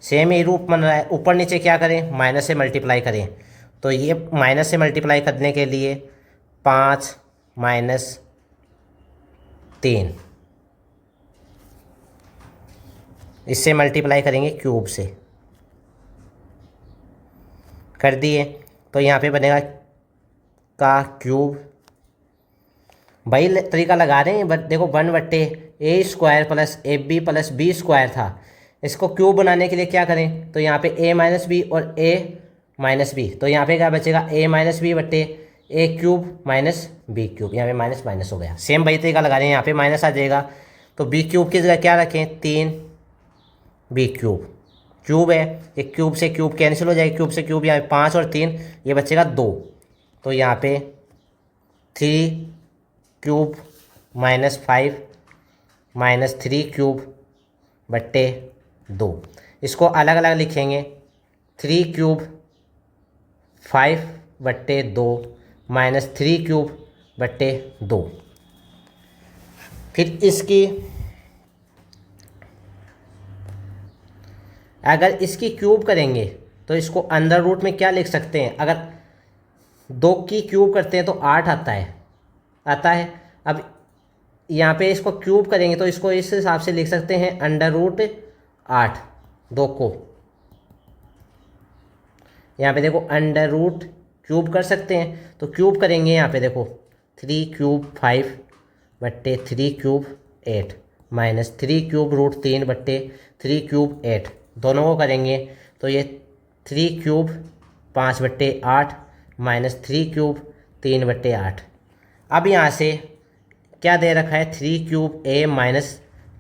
सेम ही रूप बन रहा है। ऊपर नीचे क्या करें, माइनस से मल्टीप्लाई करें, तो ये माइनस से मल्टीप्लाई करने के लिए 5 - 3 इससे मल्टीप्लाई करेंगे क्यूब से, कर दिए तो यहाँ पे बनेगा का क्यूब। भाई तरीका लगा रहे हैं, बट देखो 1/A² + AB + B² था, इसको क्यूब बनाने के लिए क्या करें, तो यहाँ पे A - B और A - B, तो यहाँ पे क्या बचेगा A - B/A³ - B³, यहाँ पे माइनस माइनस हो गया। सेम वही तरीका लगा रहे हैं, यहाँ पे माइनस आ जाएगा तो B³ की जगह क्या रखें 3B³ क्यूब है, एक क्यूब से क्यूब कैंसिल हो जाएगा, क्यूब से क्यूब यहाँ पे 5 और 3 ये बचेगा 2, तो यहाँ पे 3³ - 5 - 3³/2, इसको अलग अलग लिखेंगे। 3³ 5/2 - 3³/2। फिर इसकी अगर इसकी क्यूब करेंगे तो इसको अंडर रूट में क्या लिख सकते हैं, अगर 2 की क्यूब करते हैं तो 8 आता है। अब यहाँ पे इसको क्यूब करेंगे तो इसको इस हिसाब से लिख सकते हैं √8, 2 को। यहाँ पे देखो अंडर रूट क्यूब कर सकते हैं, तो क्यूब करेंगे यहाँ पे देखो 3³ 5/3³ 8 - 3³ √3/3³ 8, दोनों को करेंगे तो ये 3³ 5/8 - 3³ 3/8। अब यहाँ से क्या दे रखा है 3³ A -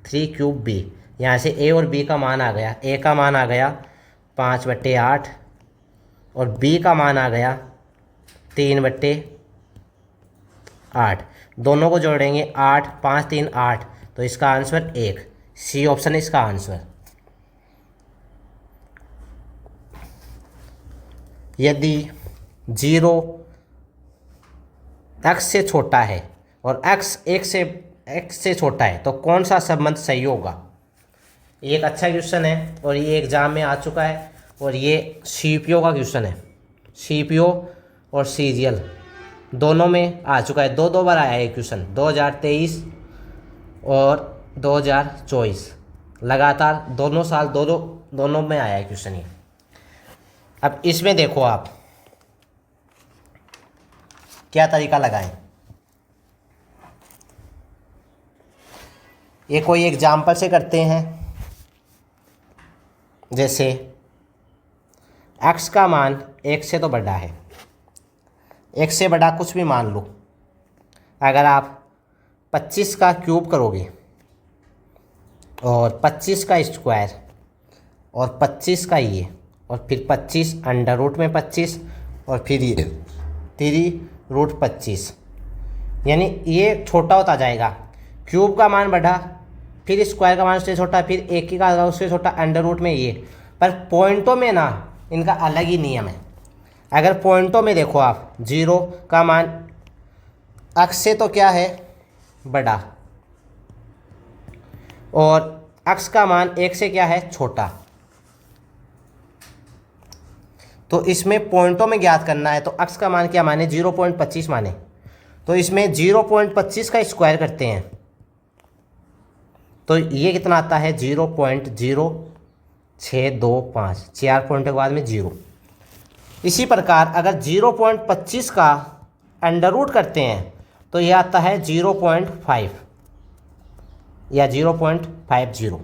3³ B, यहाँ से A और B का मान आ गया, A का मान आ गया 5/8 और B का मान आ गया 3/8, दोनों को जोड़ेंगे 8 5 3 8, तो इसका आंसर 1, C ऑप्शन है इसका आंसर। यदि 0 x से छोटा है और x x से छोटा है, तो कौन सा संबंध सही होगा। ये एक अच्छा क्वेश्चन है और ये एग्ज़ाम में आ चुका है और ये CPO का क्वेश्चन है। CPO और CGL दोनों में आ चुका है, दो बार आया है क्वेश्चन, 2023 और 2024, लगातार दोनों साल दोनों में आया है क्वेश्चन ये। अब इसमें देखो आप क्या तरीका लगाएं। ये कोई एग्जाम्पल से करते हैं, जैसे x का मान 1 से तो बड़ा है, 1 से बड़ा कुछ भी मान लो। अगर आप 25 का क्यूब करोगे और 25 का स्क्वायर और 25 का ये और फिर 25 अंडर रूट में 25 और फिर ये 3√25, यानी ये छोटा होता जाएगा। क्यूब का मान बढ़ा, फिर स्क्वायर का मान उससे छोटा, फिर एक ही का उससे छोटा, अंडर रूट में ये। पर पॉइंटों में ना इनका अलग ही नियम है। अगर पॉइंटों में देखो आप, 0 का मान x से तो क्या है बड़ा और x का मान 1 से क्या है छोटा, तो इसमें पॉइंटों में ज्ञात करना है। तो x का मान क्या माने, 0.25 माने, तो इसमें 0.25 का स्क्वायर करते हैं तो ये कितना आता है 0.0625, 4 पॉइंट के बाद में 0। इसी प्रकार अगर 0.25 का अंडर रूट करते हैं तो ये आता है 0.5 या 0.50।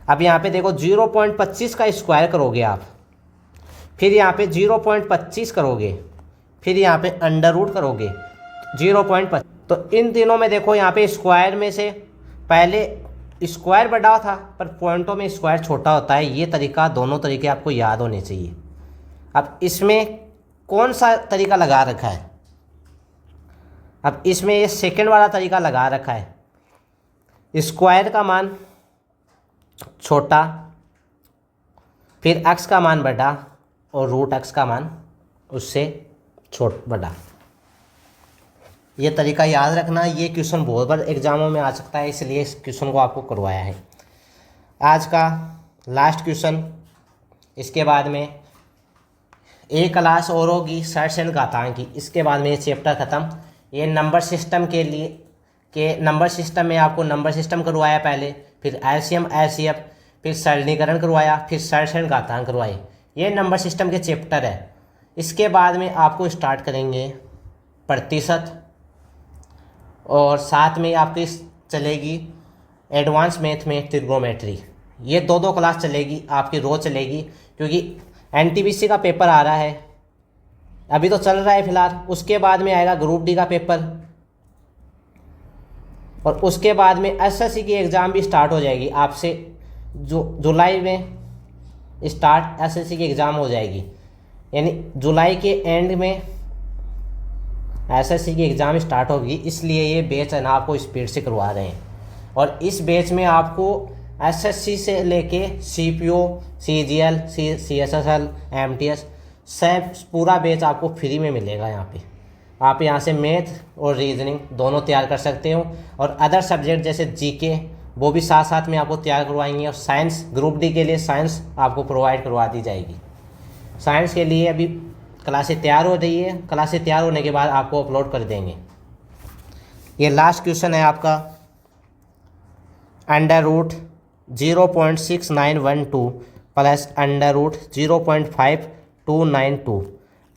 अब यहाँ पे देखो 0.25 का स्क्वायर करोगे आप, फिर यहाँ पे 0.25 करोगे, फिर यहाँ पे अंडर रूट करोगे 0.25, तो इन तीनों में देखो यहाँ पे स्क्वायर में से पहले स्क्वायर बड़ा था पर पॉइंटों में स्क्वायर छोटा होता है। ये तरीका, दोनों तरीके आपको याद होने चाहिए। अब इसमें कौन सा तरीका लगा रखा है, अब इसमें ये सेकंड वाला तरीका लगा रखा है, स्क्वायर का मान छोटा, फिर x का मान बड़ा और रूट x का मान उससे बड़ा। ये तरीका याद रखना। ये क्वेश्चन बहुत बार एग्जामों में आ सकता है, इसलिए इस क्वेश्चन को आपको करवाया है। आज का लास्ट क्वेश्चन, इसके बाद में एक क्लास और होगी षष्ठ श्रेणी घातांक की, इसके बाद में ये चैप्टर ख़त्म। ये नंबर सिस्टम के लिए नंबर सिस्टम में आपको नंबर सिस्टम करवाया पहले, फिर LCM HCF, फिर सरलीकरण करवाया, फिर षष्ठ श्रेणी घातांक करवाए। ये नंबर सिस्टम के चैप्टर है। इसके बाद में आपको स्टार्ट करेंगे प्रतिशत, और साथ में आपकी चलेगी एडवांस मैथ में ट्रिग्नोमेट्री। ये दो क्लास चलेगी आपकी, रोज़ चलेगी, क्योंकि NTPC का पेपर आ रहा है, अभी तो चल रहा है फिलहाल। उसके बाद में आएगा ग्रुप D का पेपर और उसके बाद में SSC की एग्ज़ाम भी स्टार्ट हो जाएगी आपसे। जुलाई में स्टार्ट SSC की एग्ज़ाम हो जाएगी, यानी जुलाई के एंड में SSC की एग्ज़ाम स्टार्ट होगी। इसलिए ये बैच है ना आपको स्पीड से करवा रहे हैं, और इस बैच में आपको SSC से लेके CPO, CGL, CSSL, MTS सब पूरा बैच आपको फ्री में मिलेगा। यहाँ पे आप यहाँ से मैथ और रीजनिंग दोनों तैयार कर सकते हो, और अदर सब्जेक्ट जैसे GK वो भी साथ साथ में आपको तैयार करवाएंगे, और साइंस ग्रुप D के लिए साइंस आपको प्रोवाइड करवा दी जाएगी। साइंस के लिए अभी क्लासें तैयार हो रही है, क्लासें तैयार होने के बाद आपको अपलोड कर देंगे। ये लास्ट क्वेश्चन है आपका, under root 0.6912 plus under root 0.5292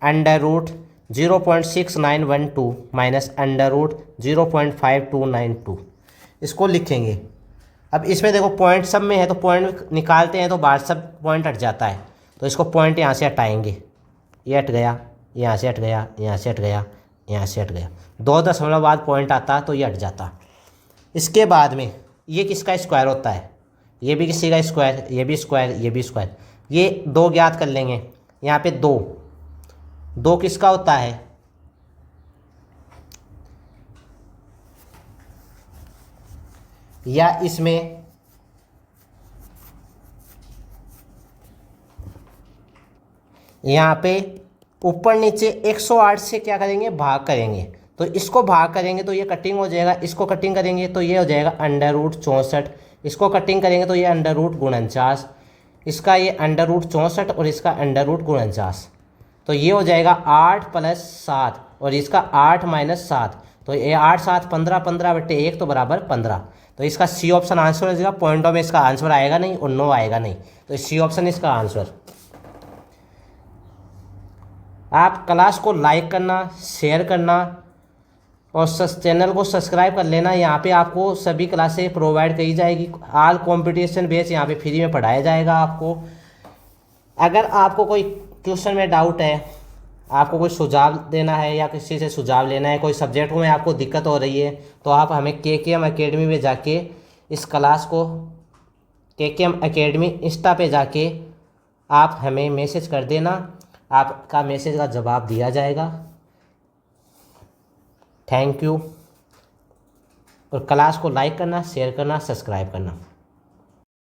under root 0.6912 minus under root 0.5292, इसको लिखेंगे। अब इसमें देखो पॉइंट सब में है, तो पॉइंट निकालते हैं तो बाहर सब पॉइंट हट जाता है, तो इसको पॉइंट यहाँ से हटाएंगे, ये हट गया, यहाँ से हट गया, यहाँ से हट गया, यहाँ से हट गया, 2 दशमलव बाद पॉइंट आता तो ये हट जाता। इसके बाद में ये किसका स्क्वायर होता है, ये भी किसी का स्क्वायर, ये भी स्क्वायर, ये भी स्क्वायर, ये 2 ज्ञात कर लेंगे। यहाँ पे 2 किसका होता है, या इसमें यहाँ पे ऊपर नीचे 108 से क्या करेंगे, भाग करेंगे, तो इसको भाग करेंगे तो ये कटिंग हो जाएगा, इसको कटिंग करेंगे तो ये हो जाएगा √64, इसको कटिंग करेंगे तो ये √49, इसका ये √64 और इसका √49, तो ये हो जाएगा 8 + 7 और इसका 8 - 7, तो ये 8 × 7 = 15, 15/1 तो बराबर 15। तो इसका सी ऑप्शन आंसर हो जाएगा। पॉइंटों में इसका आंसर आएगा नहीं और 9 आएगा नहीं, तो सी ऑप्शन इसका आंसर। आप क्लास को लाइक करना, शेयर करना और चैनल को सब्सक्राइब कर लेना। यहाँ पे आपको सभी क्लासें प्रोवाइड की जाएगी। ऑल कंपटीशन बेस यहाँ पे फ्री में पढ़ाया जाएगा आपको। अगर आपको कोई क्वेश्चन में डाउट है, आपको कोई सुझाव देना है या किसी से सुझाव लेना है, कोई सब्जेक्ट में आपको दिक्कत हो रही है, तो आप हमें KKM एकेडमी में जाके इस क्लास को KKM एकेडमी इंस्टा पे जाके आप हमें मैसेज कर देना, आपका मैसेज का जवाब दिया जाएगा। Thank you. और क्लास को लाइक करना, शेयर करना, सब्सक्राइब करना।